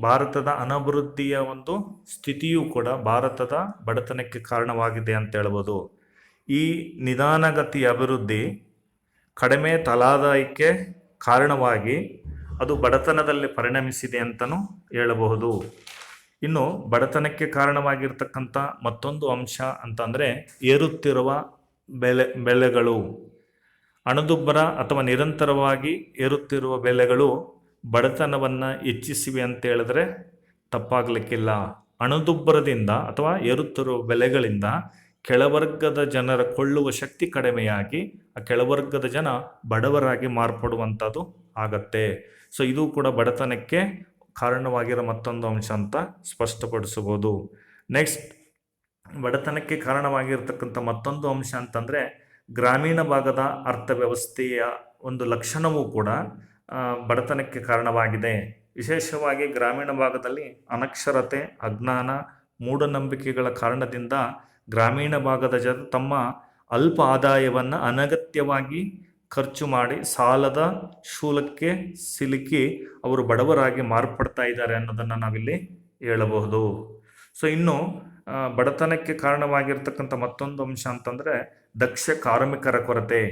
ಭಾರತದ ಅನಭಿವೃದ್ಧಿಯ ಒಂದು ಸ್ಥಿತಿಯೂ ಕೂಡ ಭಾರತದ ಬಡತನಕ್ಕೆ ಕಾರಣವಾಗಿದೆ ಅಂತ ಹೇಳ್ಬೋದು. ಈ ನಿಧಾನಗತಿಯ ಅಭಿವೃದ್ಧಿ ಕಡಿಮೆ ತಲಾದಾಯಕ್ಕೆ ಕಾರಣವಾಗಿ ಅದು ಬಡತನದಲ್ಲಿ ಪರಿಣಮಿಸಿದೆ ಅಂತಲೂ ಹೇಳಬಹುದು. ಇನ್ನು ಬಡತನಕ್ಕೆ ಕಾರಣವಾಗಿರ್ತಕ್ಕಂಥ ಮತ್ತೊಂದು ಅಂಶ ಅಂತಂದರೆ ಏರುತ್ತಿರುವ ಬೆಲೆಗಳು. ಹಣದುಬ್ಬರ ಅಥವಾ ನಿರಂತರವಾಗಿ ಏರುತ್ತಿರುವ ಬೆಲೆಗಳು ಬಡತನವನ್ನು ಹೆಚ್ಚಿಸಿವೆ ಅಂತ ಹೇಳಿದ್ರೆ ತಪ್ಪಾಗಲಿಕ್ಕಿಲ್ಲ. ಹಣದುಬ್ಬರದಿಂದ ಅಥವಾ ಏರುತ್ತಿರುವ ಬೆಲೆಗಳಿಂದ ಕೆಳವರ್ಗದ ಜನರ ಕೊಳ್ಳುವ ಶಕ್ತಿ ಕಡಿಮೆಯಾಗಿ ಆ ಕೆಳವರ್ಗದ ಜನ ಬಡವರಾಗಿ ಮಾರ್ಪಡುವಂಥದ್ದು ಆಗತ್ತೆ. ಸೊ ಇದು ಕೂಡ ಬಡತನಕ್ಕೆ ಕಾರಣವಾಗಿರೋ ಮತ್ತೊಂದು ಅಂಶ ಅಂತ ಸ್ಪಷ್ಟಪಡಿಸಬಹುದು. ನೆಕ್ಸ್ಟ್, ಬಡತನಕ್ಕೆ ಕಾರಣವಾಗಿರ್ತಕ್ಕಂಥ ಮತ್ತೊಂದು ಅಂಶ ಅಂತಂದರೆ ಗ್ರಾಮೀಣ ಭಾಗದ ಅರ್ಥವ್ಯವಸ್ಥೆಯ ಒಂದು ಲಕ್ಷಣವೂ ಕೂಡ ಬಡತನಕ್ಕೆ ಕಾರಣವಾಗಿದೆ. ವಿಶೇಷವಾಗಿ ಗ್ರಾಮೀಣ ಭಾಗದಲ್ಲಿ ಅನಕ್ಷರತೆ, ಅಜ್ಞಾನ, ಮೂಢನಂಬಿಕೆಗಳ ಕಾರಣದಿಂದ ಗ್ರಾಮೀಣ ಭಾಗದ ಜನ ತಮ್ಮ ಅಲ್ಪ ಆದಾಯವನ್ನು ಅನಗತ್ಯವಾಗಿ ಖರ್ಚು ಮಾಡಿ ಸಾಲದ ಶೂಲಕ್ಕೆ ಸಿಲುಕಿ ಅವರು ಬಡವರಾಗಿ ಮಾರ್ಪಡ್ತಾ ಇದ್ದಾರೆ ಅನ್ನೋದನ್ನು ನಾವಿಲ್ಲಿ ಹೇಳಬಹುದು. ಸೊ ಇನ್ನು ಬಡತನಕ್ಕೆ ಕಾರಣವಾಗಿರ್ತಕ್ಕಂಥ ಮತ್ತೊಂದು ಅಂಶ ಅಂತಂದರೆ ದಕ್ಷ ಕಾರ್ಮಿಕರ ಕೊರತೆ.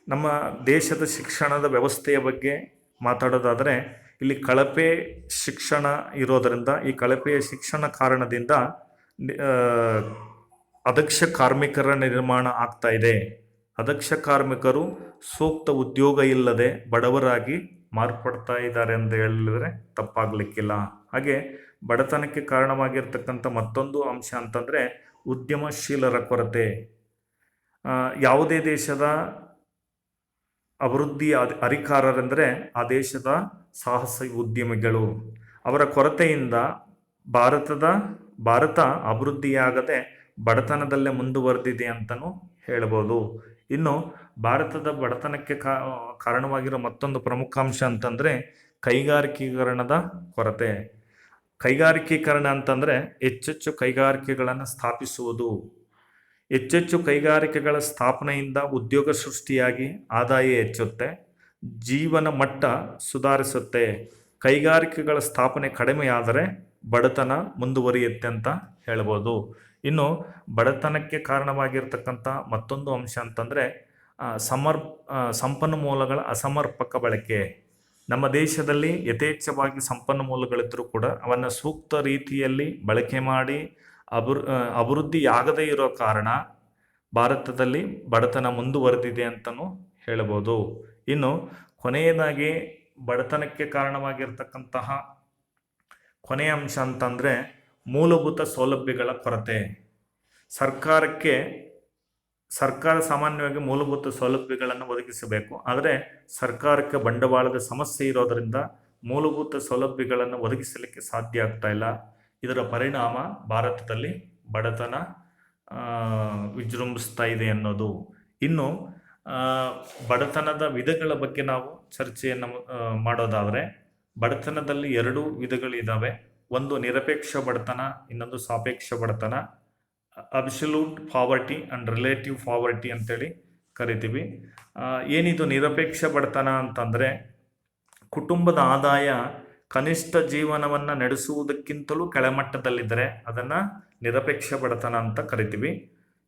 ನಮ್ಮ ದೇಶದ ಶಿಕ್ಷಣದ ವ್ಯವಸ್ಥೆಯ ಬಗ್ಗೆ ಮಾತಾಡೋದಾದರೆ, ಇಲ್ಲಿ ಕಳಪೆ ಶಿಕ್ಷಣ ಇರೋದರಿಂದ ಈ ಕಳಪೆಯ ಶಿಕ್ಷಣ ಕಾರಣದಿಂದ ಅದಕ್ಷ ಕಾರ್ಮಿಕರ ನಿರ್ಮಾಣ ಆಗ್ತಾ ಇದೆ. ಅದಕ್ಷ ಕಾರ್ಮಿಕರು ಸೂಕ್ತ ಉದ್ಯೋಗ ಇಲ್ಲದೆ ಬಡವರಾಗಿ ಮಾರ್ಪಡ್ತಾ ಇದ್ದಾರೆ ಅಂತ ಹೇಳಿದ್ರೆ ತಪ್ಪಾಗ್ಲಿಕ್ಕಿಲ್ಲ. ಹಾಗೆ ಬಡತನಕ್ಕೆ ಕಾರಣವಾಗಿರ್ತಕ್ಕಂಥ ಮತ್ತೊಂದು ಅಂಶ ಅಂತಂದರೆ ಉದ್ಯಮಶೀಲರ ಕೊರತೆ. ಯಾವುದೇ ದೇಶದ ಅಭಿವೃದ್ಧಿ ಹರಿಕಾರರೆಂದರೆ ಆ ದೇಶದ ಸಾಹಸ ಉದ್ಯಮಿಗಳು. ಅವರ ಕೊರತೆಯಿಂದ ಭಾರತ ಅಭಿವೃದ್ಧಿಯಾಗದೆ ಬಡತನದಲ್ಲೇ ಮುಂದುವರೆದಿದೆ ಅಂತಲೂ ಹೇಳ್ಬೋದು. ಇನ್ನು ಭಾರತದ ಬಡತನಕ್ಕೆ ಕಾರಣವಾಗಿರೋ ಮತ್ತೊಂದು ಪ್ರಮುಖ ಅಂಶ ಅಂತಂದರೆ ಕೈಗಾರಿಕೀಕರಣದ ಕೊರತೆ. ಕೈಗಾರಿಕೀಕರಣ ಅಂತಂದರೆ ಹೆಚ್ಚೆಚ್ಚು ಕೈಗಾರಿಕೆಗಳನ್ನು ಸ್ಥಾಪಿಸುವುದು. ಹೆಚ್ಚೆಚ್ಚು ಕೈಗಾರಿಕೆಗಳ ಸ್ಥಾಪನೆಯಿಂದ ಉದ್ಯೋಗ ಸೃಷ್ಟಿಯಾಗಿ ಆದಾಯ ಹೆಚ್ಚುತ್ತೆ, ಜೀವನ ಮಟ್ಟ ಸುಧಾರಿಸುತ್ತೆ. ಕೈಗಾರಿಕೆಗಳ ಸ್ಥಾಪನೆ ಕಡಿಮೆಯಾದರೆ ಬಡತನ ಮುಂದುವರಿಯುತ್ತೆ ಅಂತ ಹೇಳ್ಬೋದು. ಇನ್ನು ಬಡತನಕ್ಕೆ ಕಾರಣವಾಗಿರ್ತಕ್ಕಂಥ ಮತ್ತೊಂದು ಅಂಶ ಅಂತಂದರೆ ಸಂಪನ್ಮೂಲಗಳ ಅಸಮರ್ಪಕ ಬಳಕೆ. ನಮ್ಮ ದೇಶದಲ್ಲಿ ಯಥೇಚ್ಛವಾಗಿ ಸಂಪನ್ಮೂಲಗಳಿದ್ದರೂ ಕೂಡ ಅವನ್ನು ಸೂಕ್ತ ರೀತಿಯಲ್ಲಿ ಬಳಕೆ ಮಾಡಿ ಅಭಿವೃದ್ಧಿಯಾಗದೇ ಇರೋ ಕಾರಣ ಭಾರತದಲ್ಲಿ ಬಡತನ ಮುಂದುವರೆದಿದೆ ಅಂತಲೂ ಹೇಳ್ಬೋದು. ಇನ್ನು ಕೊನೆಯದಾಗಿ ಬಡತನಕ್ಕೆ ಕಾರಣವಾಗಿರ್ತಕ್ಕಂತಹ ಕೊನೆಯ ಅಂಶ ಅಂತಂದರೆ ಮೂಲಭೂತ ಸೌಲಭ್ಯಗಳ ಕೊರತೆ. ಸರ್ಕಾರ ಸಾಮಾನ್ಯವಾಗಿ ಮೂಲಭೂತ ಸೌಲಭ್ಯಗಳನ್ನು ಒದಗಿಸಬೇಕು. ಆದರೆ ಸರ್ಕಾರಕ್ಕೆ ಬಂಡವಾಳದ ಸಮಸ್ಯೆ ಇರೋದರಿಂದ ಮೂಲಭೂತ ಸೌಲಭ್ಯಗಳನ್ನು ಒದಗಿಸಲಿಕ್ಕೆ ಸಾಧ್ಯ ಆಗ್ತಾ ಇಲ್ಲ. ಇದರ ಪರಿಣಾಮ ಭಾರತದಲ್ಲಿ ಬಡತನ ವಿಜೃಂಭಿಸ್ತಾ ಇದೆ ಅನ್ನೋದು. ಇನ್ನು ಬಡತನದ ವಿಧಗಳ ಬಗ್ಗೆ ನಾವು ಚರ್ಚೆಯನ್ನು ಮಾಡೋದಾದರೆ ಬಡತನದಲ್ಲಿ 2 ವಿಧಗಳಿದ್ದಾವೆ. ಒಂದು ನಿರಪೇಕ್ಷ ಬಡತನ, ಇನ್ನೊಂದು ಸಾಪೇಕ್ಷ ಬಡತನ. Absolute poverty and relative poverty ಅಂತೇಳಿ ಕರಿತೀವಿ. ಏನಿದು ನಿರಪೇಕ್ಷ ಬಡತನ ಅಂತಂದರೆ ಕುಟುಂಬದ ಆದಾಯ ಕನಿಷ್ಠ ಜೀವನವನ್ನು ನಡೆಸುವುದಕ್ಕಿಂತಲೂ ಕೆಳಮಟ್ಟದಲ್ಲಿದ್ದರೆ ಅದನ್ನು ನಿರಪೇಕ್ಷ ಬಡತನ ಅಂತ ಕರಿತೀವಿ.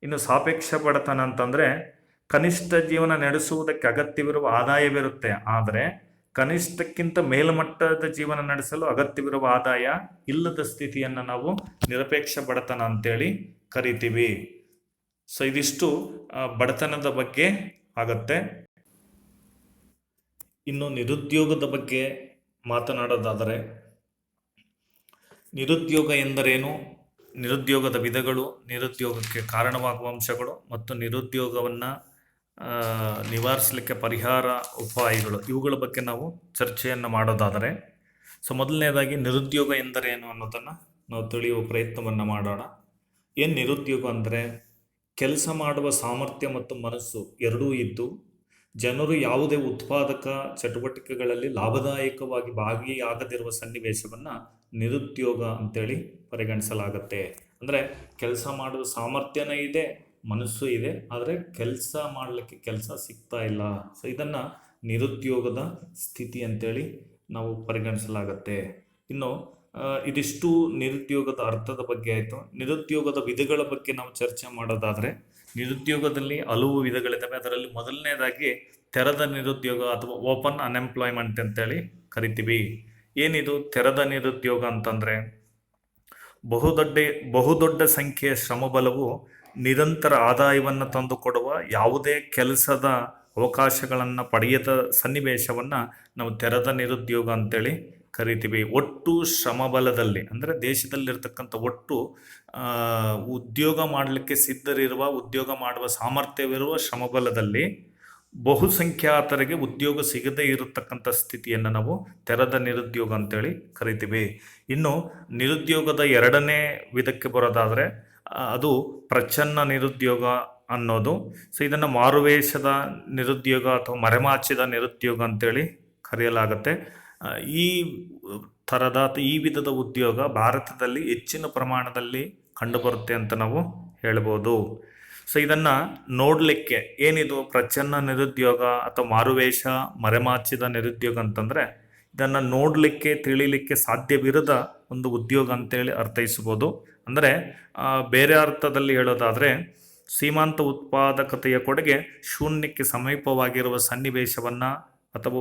ಇನ್ನು ಸಾಪೇಕ್ಷ ಬಡತನ ಅಂತಂದರೆ ಕನಿಷ್ಠ ಜೀವನ ನಡೆಸುವುದಕ್ಕೆ ಅಗತ್ಯವಿರುವ ಆದಾಯವಿರುತ್ತೆ, ಆದರೆ ಕನಿಷ್ಠಕ್ಕಿಂತ ಮೇಲ್ಮಟ್ಟದ ಜೀವನ ನಡೆಸಲು ಅಗತ್ಯವಿರುವ ಆದಾಯ ಇಲ್ಲದ ಸ್ಥಿತಿಯನ್ನು ನಾವು ನಿರಪೇಕ್ಷ ಬಡತನ ಅಂತೇಳಿ ಕರಿತೀವಿ. ಸೊ ಇದಿಷ್ಟು ಬಡತನದ ಬಗ್ಗೆ ಆಗತ್ತೆ. ಇನ್ನು ನಿರುದ್ಯೋಗದ ಬಗ್ಗೆ ಮಾತನಾಡೋದಾದರೆ ನಿರುದ್ಯೋಗ ಎಂದರೇನು, ನಿರುದ್ಯೋಗದ ವಿಧಗಳು, ನಿರುದ್ಯೋಗಕ್ಕೆ ಕಾರಣವಾಗುವ ಅಂಶಗಳು ಮತ್ತು ನಿರುದ್ಯೋಗವನ್ನು ನಿವಾರಿಸಲಿಕ್ಕೆ ಪರಿಹಾರ ಉಪಾಯಗಳು, ಇವುಗಳ ಬಗ್ಗೆ ನಾವು ಚರ್ಚೆಯನ್ನು ಮಾಡೋದಾದರೆ ಮೊದಲನೇದಾಗಿ ನಿರುದ್ಯೋಗ ಎಂದರೇನು ಅನ್ನೋದನ್ನು ನಾವು ತಿಳಿಯುವ ಪ್ರಯತ್ನವನ್ನು ಮಾಡೋಣ. ಏನು ನಿರುದ್ಯೋಗ ಅಂದರೆ ಕೆಲಸ ಮಾಡುವ ಸಾಮರ್ಥ್ಯ ಮತ್ತು ಮನಸ್ಸು ಎರಡೂ ಇದ್ದು ಜನರು ಯಾವುದೇ ಉತ್ಪಾದಕ ಚಟುವಟಿಕೆಗಳಲ್ಲಿ ಲಾಭದಾಯಕವಾಗಿ ಭಾಗಿಯಾಗದಿರುವ ಸನ್ನಿವೇಶವನ್ನು ನಿರುದ್ಯೋಗ ಅಂತೇಳಿ ಪರಿಗಣಿಸಲಾಗುತ್ತೆ. ಅಂದರೆ ಕೆಲಸ ಮಾಡುವ ಸಾಮರ್ಥ್ಯನೇ ಇದೆ, ಮನಸ್ಸು ಇದೆ, ಆದರೆ ಕೆಲಸ ಮಾಡಲಿಕ್ಕೆ ಕೆಲಸ ಸಿಗ್ತಾ ಇಲ್ಲ. ಸೊ ಇದನ್ನು ನಿರುದ್ಯೋಗದ ಸ್ಥಿತಿ ಅಂತೇಳಿ ನಾವು ಪರಿಗಣಿಸಲಾಗತ್ತೆ. ಇನ್ನು ಇದಿಷ್ಟು ನಿರುದ್ಯೋಗದ ಅರ್ಥದ ಬಗ್ಗೆ ಆಯಿತು. ನಿರುದ್ಯೋಗದ ವಿಧಗಳ ಬಗ್ಗೆ ನಾವು ಚರ್ಚೆ ಮಾಡೋದಾದರೆ ನಿರುದ್ಯೋಗದಲ್ಲಿ ಹಲವು ವಿಧಗಳಿದ್ದಾವೆ. ಅದರಲ್ಲಿ ಮೊದಲನೇದಾಗಿ ತೆರೆದ ನಿರುದ್ಯೋಗ ಅಥವಾ ಓಪನ್ ಅನ್ಎಂಪ್ಲಾಯ್ಮೆಂಟ್ ಅಂತೇಳಿ ಕರಿತೀವಿ. ಏನಿದು ತೆರೆದ ನಿರುದ್ಯೋಗ ಅಂತಂದರೆ ಬಹುದೊಡ್ಡ ಸಂಖ್ಯೆಯ ಶ್ರಮಬಲವು ನಿರಂತರ ಆದಾಯವನ್ನು ತಂದುಕೊಡುವ ಯಾವುದೇ ಕೆಲಸದ ಅವಕಾಶಗಳನ್ನು ಪಡೆಯದ ಸನ್ನಿವೇಶವನ್ನು ನಾವು ತೆರೆದ ನಿರುದ್ಯೋಗ ಅಂತೇಳಿ ಕರಿತೀವಿ. ಒಟ್ಟು ಶ್ರಮಬಲದಲ್ಲಿ ಅಂದರೆ ದೇಶದಲ್ಲಿರ್ತಕ್ಕಂಥ ಒಟ್ಟು ಉದ್ಯೋಗ ಮಾಡಲಿಕ್ಕೆ ಸಿದ್ಧರಿರುವ, ಉದ್ಯೋಗ ಮಾಡುವ ಸಾಮರ್ಥ್ಯವಿರುವ ಶ್ರಮಬಲದಲ್ಲಿ ಬಹುಸಂಖ್ಯಾತರಿಗೆ ಉದ್ಯೋಗ ಸಿಗದೇ ಇರತಕ್ಕಂಥ ಸ್ಥಿತಿಯನ್ನು ನಾವು ತೆರೆದ ನಿರುದ್ಯೋಗ ಅಂತೇಳಿ ಕರಿತೀವಿ. ಇನ್ನು ನಿರುದ್ಯೋಗದ ಎರಡನೇ ವಿಧಕ್ಕೆ ಬರೋದಾದರೆ ಅದು ಪ್ರಚ್ಛನ್ನ ನಿರುದ್ಯೋಗ ಅನ್ನೋದು. ಸೊ ಇದನ್ನು ಮಾರುವೇಷದ ನಿರುದ್ಯೋಗ ಅಥವಾ ಮರೆಮಾಚಿದ ನಿರುದ್ಯೋಗ ಅಂತೇಳಿ ಕರೆಯಲಾಗುತ್ತೆ. ಈ ವಿಧದ ಉದ್ಯೋಗ ಭಾರತದಲ್ಲಿ ಹೆಚ್ಚಿನ ಪ್ರಮಾಣದಲ್ಲಿ ಕಂಡುಬರುತ್ತೆ ಅಂತ ನಾವು ಹೇಳ್ಬೋದು. ಸೊ ಇದನ್ನು ನೋಡಲಿಕ್ಕೆ ಏನಿದು ಪ್ರಚ್ಛನ್ನ ನಿರುದ್ಯೋಗ ಅಥವಾ ಮಾರುವೇಷ ಮರೆಮಾಚಿದ ನಿರುದ್ಯೋಗ ಅಂತಂದರೆ ಇದನ್ನು ನೋಡಲಿಕ್ಕೆ ತಿಳಿಲಿಕ್ಕೆ ಸಾಧ್ಯವಿರದ ಒಂದು ಉದ್ಯೋಗ ಅಂತೇಳಿ ಅರ್ಥೈಸ್ಬೋದು. ಅಂದರೆ ಬೇರೆ ಅರ್ಥದಲ್ಲಿ ಹೇಳೋದಾದರೆ ಸೀಮಾಂತ ಉತ್ಪಾದಕತೆಯ ಕೊಡುಗೆ ಶೂನ್ಯಕ್ಕೆ ಸಮೀಪವಾಗಿರುವ ಸನ್ನಿವೇಶವನ್ನು ಅಥವಾ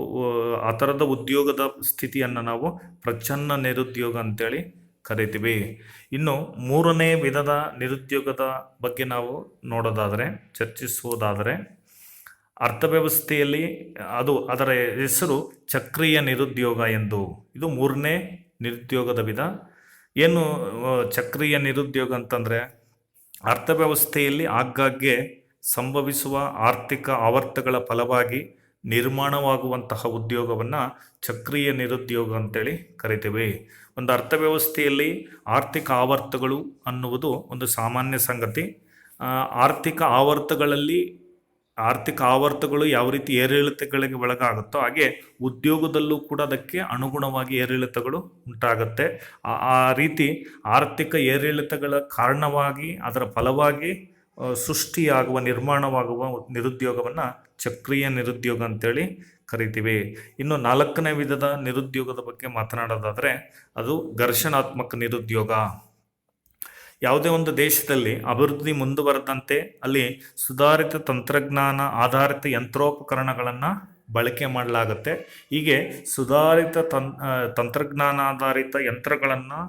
ಆ ಥರದ ಉದ್ಯೋಗದ ಸ್ಥಿತಿಯನ್ನು ನಾವು ಪ್ರಚ್ಛನ್ನ ನಿರುದ್ಯೋಗ ಅಂತೇಳಿ ಕರಿತೀವಿ. ಇನ್ನು ಮೂರನೇ ವಿಧದ ನಿರುದ್ಯೋಗದ ಬಗ್ಗೆ ನಾವು ಚರ್ಚಿಸುವುದಾದರೆ ಅರ್ಥವ್ಯವಸ್ಥೆಯಲ್ಲಿ ಅದರ ಹೆಸರು ಚಕ್ರೀಯ ನಿರುದ್ಯೋಗ ಎಂದು. ಇದು ಮೂರನೇ ನಿರುದ್ಯೋಗದ ವಿಧ. ಏನು ಚಕ್ರೀಯ ನಿರುದ್ಯೋಗ ಅಂತಂದರೆ, ಅರ್ಥವ್ಯವಸ್ಥೆಯಲ್ಲಿ ಆಗಾಗ್ಗೆ ಸಂಭವಿಸುವ ಆರ್ಥಿಕ ಆವರ್ತಗಳ ಫಲವಾಗಿ ನಿರ್ಮಾಣವಾಗುವಂತಹ ಉದ್ಯೋಗವನ್ನು ಚಕ್ರೀಯ ನಿರುದ್ಯೋಗ ಅಂತೇಳಿ ಕರಿತೀವಿ. ಒಂದು ಅರ್ಥವ್ಯವಸ್ಥೆಯಲ್ಲಿ ಆರ್ಥಿಕ ಆವರ್ತಗಳು ಅನ್ನುವುದು ಒಂದು ಸಾಮಾನ್ಯ ಸಂಗತಿ. ಆರ್ಥಿಕ ಆವರ್ತಗಳು ಯಾವ ರೀತಿ ಏರಿಳಿತಗಳಿಗೆ ಒಳಗಾಗುತ್ತೋ ಹಾಗೆ ಉದ್ಯೋಗದಲ್ಲೂ ಕೂಡ ಅದಕ್ಕೆ ಅನುಗುಣವಾಗಿ ಏರಿಳಿತಗಳು ಉಂಟಾಗುತ್ತೆ. ಆ ರೀತಿ ಆರ್ಥಿಕ ಏರಿಳಿತಗಳ ಕಾರಣವಾಗಿ ಅದರ ಫಲವಾಗಿ ನಿರ್ಮಾಣವಾಗುವ ನಿರುದ್ಯೋಗವನ್ನು ಚಕ್ರೀಯ ನಿರುದ್ಯೋಗ ಅಂತೇಳಿ ಕರಿತೀವಿ. ಇನ್ನು ನಾಲ್ಕನೇ ವಿಧದ ನಿರುದ್ಯೋಗದ ಬಗ್ಗೆ ಮಾತನಾಡೋದಾದರೆ ಅದು ಘರ್ಷಣಾತ್ಮಕ ನಿರುದ್ಯೋಗ. ಯಾವುದೇ ಒಂದು ದೇಶದಲ್ಲಿ ಅಭಿವೃದ್ಧಿ ಮುಂದುವರೆದಂತೆ ಅಲ್ಲಿ ಸುಧಾರಿತ ತಂತ್ರಜ್ಞಾನ ಆಧಾರಿತ ಯಂತ್ರೋಪಕರಣಗಳನ್ನು ಬಳಕೆ ಮಾಡಲಾಗುತ್ತೆ. ಹೀಗೆ ಸುಧಾರಿತ ತಂತ್ರಜ್ಞಾನಾಧಾರಿತ ಯಂತ್ರಗಳನ್ನು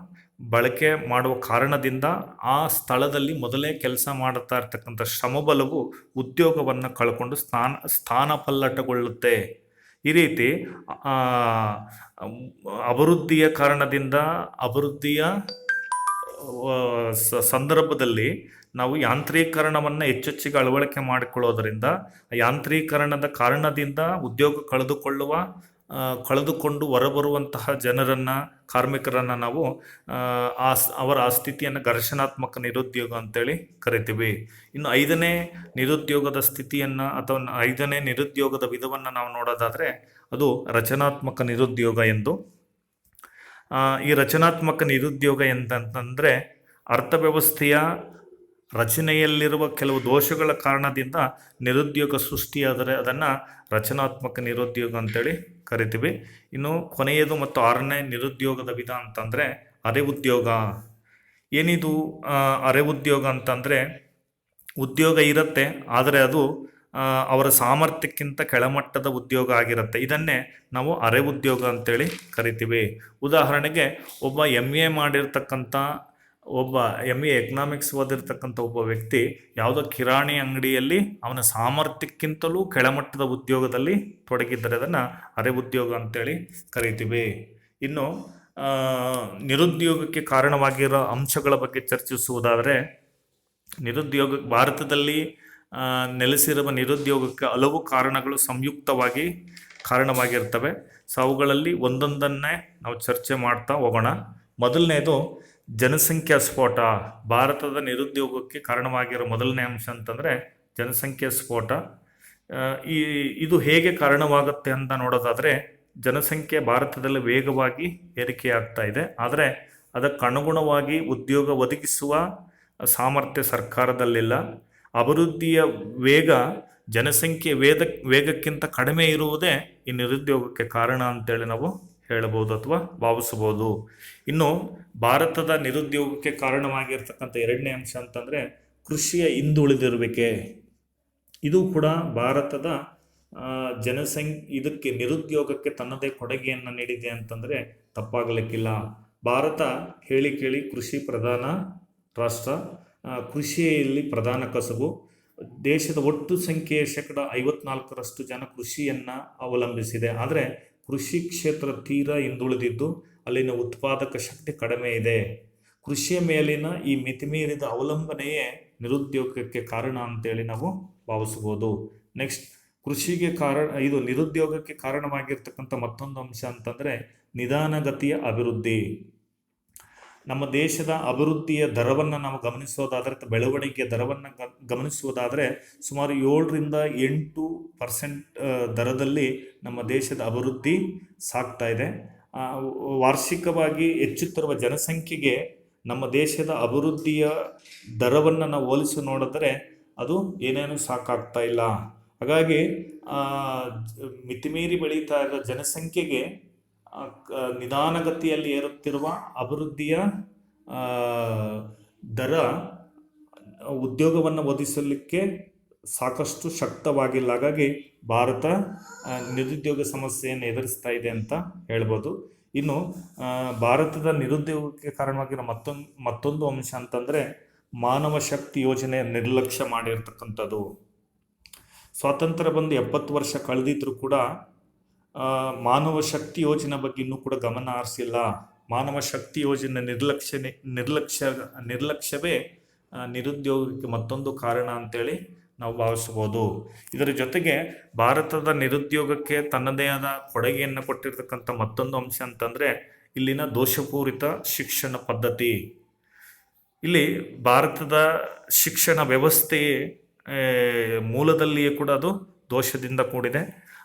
ಬಳಕೆ ಮಾಡುವ ಕಾರಣದಿಂದ ಆ ಸ್ಥಳದಲ್ಲಿ ಮೊದಲೇ ಕೆಲಸ ಮಾಡುತ್ತಾ ಇರ್ತಕ್ಕಂಥ ಶ್ರಮಬಲವು ಉದ್ಯೋಗವನ್ನು ಕಳ್ಕೊಂಡು ಸ್ಥಾನಪಲ್ಲಟಗೊಳ್ಳುತ್ತೆ. ಈ ರೀತಿ ಅಭಿವೃದ್ಧಿಯ ಕಾರಣದಿಂದ ಅಭಿವೃದ್ಧಿಯ ಸಂದರ್ಭದಲ್ಲಿ ನಾವು ಯಾಂತ್ರೀಕರಣವನ್ನು ಹೆಚ್ಚೆಚ್ಚಿಗೆ ಅಳವಡಿಕೆ ಮಾಡಿಕೊಳ್ಳೋದರಿಂದ ಯಾಂತ್ರೀಕರಣದ ಕಾರಣದಿಂದ ಉದ್ಯೋಗ ಕಳೆದುಕೊಂಡು ಹೊರಬರುವಂತಹ ಕಾರ್ಮಿಕರನ್ನು ನಾವು ಅವರ ಸ್ಥಿತಿಯನ್ನು ಘರ್ಷಣಾತ್ಮಕ ನಿರುದ್ಯೋಗ ಅಂತೇಳಿ ಕರಿತೀವಿ. ಇನ್ನು ಐದನೇ ನಿರುದ್ಯೋಗದ ಸ್ಥಿತಿಯನ್ನು ಅಥವಾ ಐದನೇ ನಿರುದ್ಯೋಗದ ವಿಧವನ್ನು ನಾವು ನೋಡೋದಾದರೆ ಅದು ರಚನಾತ್ಮಕ ನಿರುದ್ಯೋಗ ಎಂದು. ಈ ರಚನಾತ್ಮಕ ನಿರುದ್ಯೋಗ ಎಂತಂದರೆ ಅರ್ಥವ್ಯವಸ್ಥೆಯ ರಚನೆಯಲ್ಲಿರುವ ಕೆಲವು ದೋಷಗಳ ಕಾರಣದಿಂದ ನಿರುದ್ಯೋಗ ಸೃಷ್ಟಿಯಾದರೆ ಅದನ್ನು ರಚನಾತ್ಮಕ ನಿರುದ್ಯೋಗ ಅಂತೇಳಿ ಕರಿತೀವಿ. ಇನ್ನು ಕೊನೆಯದು ಮತ್ತು ಆರನೇ ನಿರುದ್ಯೋಗದ ವಿಧ ಅಂತಂದರೆ ಅರೆ ಉದ್ಯೋಗ. ಏನಿದು ಅರೆ ಉದ್ಯೋಗ ಅಂತಂದರೆ ಉದ್ಯೋಗ ಇರುತ್ತೆ, ಆದರೆ ಅದು ಅವರ ಸಾಮರ್ಥ್ಯಕ್ಕಿಂತ ಕೆಳಮಟ್ಟದ ಉದ್ಯೋಗ ಆಗಿರುತ್ತೆ. ಇದನ್ನೇ ನಾವು ಅರೆ ಉದ್ಯೋಗ ಅಂತೇಳಿ ಕರಿತೀವಿ. ಉದಾಹರಣೆಗೆ ಒಬ್ಬ MA ಎಕನಾಮಿಕ್ಸ್ ಓದಿರ್ತಕ್ಕಂಥ ಒಬ್ಬ ವ್ಯಕ್ತಿ ಯಾವುದೋ ಕಿರಾಣಿ ಅಂಗಡಿಯಲ್ಲಿ ಅವನ ಸಾಮರ್ಥ್ಯಕ್ಕಿಂತಲೂ ಕೆಳಮಟ್ಟದ ಉದ್ಯೋಗದಲ್ಲಿ ತೊಡಗಿದ್ದರೆ ಅದನ್ನು ಅರೆ ಉದ್ಯೋಗ ಅಂತೇಳಿ ಕರಿತೀವಿ. ಇನ್ನು ನಿರುದ್ಯೋಗಕ್ಕೆ ಕಾರಣವಾಗಿರೋ ಅಂಶಗಳ ಬಗ್ಗೆ ಚರ್ಚಿಸುವುದಾದರೆ ಭಾರತದಲ್ಲಿ ನೆಲೆಸಿರುವ ನಿರುದ್ಯೋಗಕ್ಕೆ ಹಲವು ಕಾರಣಗಳು ಸಂಯುಕ್ತವಾಗಿ ಕಾರಣವಾಗಿರ್ತವೆ. ಸೊ ಅವುಗಳಲ್ಲಿ ಒಂದೊಂದನ್ನೇ ನಾವು ಚರ್ಚೆ ಮಾಡ್ತಾ ಹೋಗೋಣ. ಮೊದಲನೇದು ಜನಸಂಖ್ಯಾ ಸ್ಫೋಟ. ಭಾರತದ ನಿರುದ್ಯೋಗಕ್ಕೆ ಕಾರಣವಾಗಿರೋ ಮೊದಲನೇ ಅಂಶ ಅಂತಂದರೆ ಜನಸಂಖ್ಯಾ ಸ್ಫೋಟ. ಇದು ಹೇಗೆ ಕಾರಣವಾಗುತ್ತೆ ಅಂತ ನೋಡೋದಾದರೆ ಜನಸಂಖ್ಯೆ ಭಾರತದಲ್ಲಿ ವೇಗವಾಗಿ ಏರಿಕೆಯಾಗ್ತಾ ಇದೆ, ಆದರೆ ಅದಕ್ಕನುಗುಣವಾಗಿ ಉದ್ಯೋಗ ಒದಗಿಸುವ ಸಾಮರ್ಥ್ಯ ಸರ್ಕಾರದಲ್ಲಿಲ್ಲ. ಅಭಿವೃದ್ಧಿಯ ವೇಗ ಜನಸಂಖ್ಯೆ ವೇಗಕ್ಕಿಂತ ಕಡಿಮೆ ಇರುವುದೇ ಈ ನಿರುದ್ಯೋಗಕ್ಕೆ ಕಾರಣ ಅಂತೇಳಿ ನಾವು ಹೇಳಬಹುದು ಅಥವಾ ಭಾವಿಸಬಹುದು. ಇನ್ನು ಭಾರತದ ನಿರುದ್ಯೋಗಕ್ಕೆ ಕಾರಣವಾಗಿರ್ತಕ್ಕಂಥ ಎರಡನೇ ಅಂಶ ಅಂತಂದರೆ ಕೃಷಿಯ ಹಿಂದುಳಿದಿರುವಿಕೆ. ಇದು ಕೂಡ ಭಾರತದ ಇದಕ್ಕೆ ನಿರುದ್ಯೋಗಕ್ಕೆ ತನ್ನದೇ ಕೊಡುಗೆಯನ್ನು ನೀಡಿದೆ ಅಂತಂದರೆ ತಪ್ಪಾಗಲಿಕ್ಕಿಲ್ಲ. ಭಾರತ ಹೇಳಿ ಕೇಳಿ ಕೃಷಿ ಪ್ರಧಾನ ರಾಷ್ಟ್ರ. ಕೃಷಿಯಲ್ಲಿ ಪ್ರಧಾನ ಕಸುಬು. ದೇಶದ ಒಟ್ಟು ಸಂಖ್ಯೆಯ 54% ಜನ ಕೃಷಿಯನ್ನು ಅವಲಂಬಿಸಿದೆ. ಆದರೆ ಕೃಷಿ ಕ್ಷೇತ್ರ ತೀರಾ ಹಿಂದುಳಿದಿದ್ದು ಅಲ್ಲಿನ ಉತ್ಪಾದಕ ಶಕ್ತಿ ಕಡಿಮೆ ಇದೆ. ಕೃಷಿಯ ಮೇಲಿನ ಈ ಮಿತಿಮೀರಿದ ಅವಲಂಬನೆಯೇ ನಿರುದ್ಯೋಗಕ್ಕೆ ಕಾರಣ ಅಂತೇಳಿ ನಾವು ಭಾವಿಸಬಹುದು. ನೆಕ್ಸ್ಟ್ ಇದು ನಿರುದ್ಯೋಗಕ್ಕೆ ಕಾರಣವಾಗಿರ್ತಕ್ಕಂಥ ಮತ್ತೊಂದು ಅಂಶ ಅಂತಂದರೆ ನಿಧಾನಗತಿಯ ಅಭಿವೃದ್ಧಿ. ನಮ್ಮ ದೇಶದ ಅಭಿವೃದ್ಧಿಯ ದರವನ್ನು ನಾವು ಗಮನಿಸೋದಾದರೆ ಬೆಳವಣಿಗೆಯ ದರವನ್ನು ಗಮನಿಸುವುದಾದರೆ ಸುಮಾರು 7-8% ದರದಲ್ಲಿ ನಮ್ಮ ದೇಶದ ಅಭಿವೃದ್ಧಿ ಸಾಗ್ತಾ ಇದೆ. ವಾರ್ಷಿಕವಾಗಿ ಹೆಚ್ಚುತ್ತಿರುವ ಜನಸಂಖ್ಯೆಗೆ ನಮ್ಮ ದೇಶದ ಅಭಿವೃದ್ಧಿಯ ದರವನ್ನು ನಾವು ಹೋಲಿಸಿ ನೋಡಿದರೆ ಅದು ಏನೇನು ಸಾಕಾಗ್ತಾ ಇಲ್ಲ. ಹಾಗಾಗಿ ಮಿತಿಮೀರಿ ಬೆಳೀತಾ ಇರೋ ಜನಸಂಖ್ಯೆಗೆ ನಿಧಾನಗತಿಯಲ್ಲಿ ಏರುತ್ತಿರುವ ಅಭಿವೃದ್ಧಿಯ ದರ ಉದ್ಯೋಗವನ್ನು ಒದಗಿಸಲಿಕ್ಕೆ ಸಾಕಷ್ಟು ಶಕ್ತವಾಗಿಲ್ಲ. ಹಾಗಾಗಿ ಭಾರತ ನಿರುದ್ಯೋಗ ಸಮಸ್ಯೆಯನ್ನು ಎದುರಿಸ್ತಾ ಇದೆ ಅಂತ ಹೇಳ್ಬೋದು. ಇನ್ನು ಭಾರತದ ನಿರುದ್ಯೋಗಕ್ಕೆ ಕಾರಣವಾಗಿರೋ ಮತ್ತೊಂದು ಅಂಶ ಅಂತಂದರೆ ಮಾನವ ಶಕ್ತಿ ಯೋಜನೆ ನಿರ್ಲಕ್ಷ್ಯ ಮಾಡಿರ್ತಕ್ಕಂಥದ್ದು. ಸ್ವಾತಂತ್ರ್ಯ ಬಂದು 70 ವರ್ಷ ಕಳೆದಿದ್ರೂ ಕೂಡ ಮಾನವ ಶಕ್ತಿ ಯೋಜನೆ ಬಗ್ಗೆ ಇನ್ನೂ ಕೂಡ ಗಮನ ಹರಿಸಿಲ್ಲ. ಮಾನವ ಶಕ್ತಿ ಯೋಜನೆ ನಿರ್ಲಕ್ಷ್ಯವೇ ನಿರುದ್ಯೋಗಕ್ಕೆ ಮತ್ತೊಂದು ಕಾರಣ ಅಂತೇಳಿ ನಾವು ಭಾವಿಸ್ಬೋದು. ಇದರ ಜೊತೆಗೆ ಭಾರತದ ನಿರುದ್ಯೋಗಕ್ಕೆ ತನ್ನದೇ ಆದ ಕೊಡುಗೆಯನ್ನು ಕೊಟ್ಟಿರ್ತಕ್ಕಂಥ ಮತ್ತೊಂದು ಅಂಶ ಅಂತಂದರೆ ಇಲ್ಲಿನ ದೋಷಪೂರಿತ ಶಿಕ್ಷಣ ಪದ್ಧತಿ. ಇಲ್ಲಿ ಭಾರತದ ಶಿಕ್ಷಣ ವ್ಯವಸ್ಥೆಯೇ ಮೂಲದಲ್ಲಿಯೇ ಕೂಡ ಅದು ದೋಷದಿಂದ ಕೂಡಿದೆ.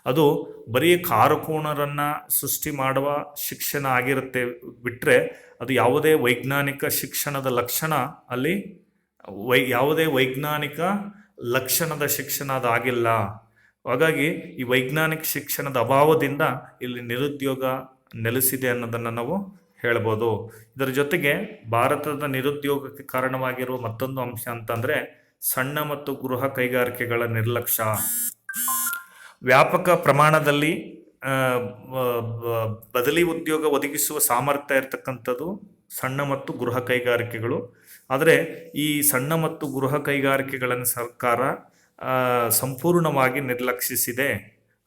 ಅದು ಬರೀ ಕಾರಕೋಣರನ್ನು ಸೃಷ್ಟಿ ಮಾಡುವ ಶಿಕ್ಷಣ ಆಗಿರುತ್ತೆ ಬಿಟ್ಟರೆ ಅದು ಯಾವುದೇ ವೈಜ್ಞಾನಿಕ ಶಿಕ್ಷಣದ ಲಕ್ಷಣ ಅಲ್ಲಿ ಯಾವುದೇ ವೈಜ್ಞಾನಿಕ ಲಕ್ಷಣದ ಶಿಕ್ಷಣ ಅದಾಗಿಲ್ಲ. ಹಾಗಾಗಿ ಈ ವೈಜ್ಞಾನಿಕ ಶಿಕ್ಷಣದ ಅಭಾವದಿಂದ ಇಲ್ಲಿ ನಿರುದ್ಯೋಗ ನೆಲೆಸಿದೆ ಅನ್ನೋದನ್ನು ನಾವು ಹೇಳ್ಬೋದು. ಇದರ ಜೊತೆಗೆ ಭಾರತದ ನಿರುದ್ಯೋಗಕ್ಕೆ ಕಾರಣವಾಗಿರುವ ಮತ್ತೊಂದು ಅಂಶ ಅಂತಂದರೆ ಸಣ್ಣ ಮತ್ತು ಗೃಹ ಕೈಗಾರಿಕೆಗಳ ನಿರ್ಲಕ್ಷ್ಯ. ವ್ಯಾಪಕ ಪ್ರಮಾಣದಲ್ಲಿ ಬದಲಿ ಉದ್ಯೋಗ ಒದಗಿಸುವ ಸಾಮರ್ಥ್ಯ ಇರತಕ್ಕಂಥದ್ದು ಸಣ್ಣ ಮತ್ತು ಗೃಹ ಕೈಗಾರಿಕೆಗಳು. ಆದರೆ ಈ ಸಣ್ಣ ಮತ್ತು ಗೃಹ ಕೈಗಾರಿಕೆಗಳನ್ನು ಸರ್ಕಾರ ಸಂಪೂರ್ಣವಾಗಿ ನಿರ್ಲಕ್ಷಿಸಿದೆ.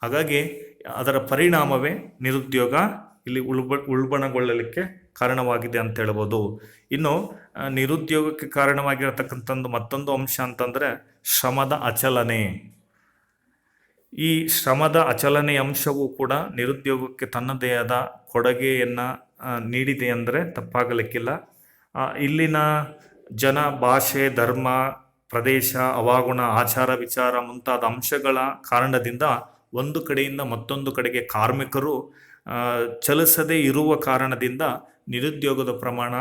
ಹಾಗಾಗಿ ಅದರ ಪರಿಣಾಮವೇ ನಿರುದ್ಯೋಗ ಇಲ್ಲಿ ಉಲ್ಬಣಗೊಳ್ಳಲಿಕ್ಕೆ ಕಾರಣವಾಗಿದೆ ಅಂತ ಹೇಳ್ಬೋದು. ಇನ್ನು ನಿರುದ್ಯೋಗಕ್ಕೆ ಕಾರಣವಾಗಿರತಕ್ಕಂಥದ್ದು ಮತ್ತೊಂದು ಅಂಶ ಅಂತಂದರೆ ಶ್ರಮದ ಅಚಲನೆ. ಈ ಶ್ರಮದ ಅಚಲನೆ ಅಂಶವೂ ಕೂಡ ನಿರುದ್ಯೋಗಕ್ಕೆ ತನ್ನದೇ ಆದ ಕೊಡುಗೆಯನ್ನು ನೀಡಿದೆ ಅಂದರೆ ತಪ್ಪಾಗಲಿಕ್ಕಿಲ್ಲ. ಇಲ್ಲಿನ ಜನ ಭಾಷೆ, ಧರ್ಮ, ಪ್ರದೇಶ, ಹವಾಗುಣ, ಆಚಾರ ವಿಚಾರ ಮುಂತಾದ ಅಂಶಗಳ ಕಾರಣದಿಂದ ಒಂದು ಕಡೆಯಿಂದ ಮತ್ತೊಂದು ಕಡೆಗೆ ಕಾರ್ಮಿಕರು ಚಲಿಸದೇ ಇರುವ ಕಾರಣದಿಂದ ನಿರುದ್ಯೋಗದ ಪ್ರಮಾಣ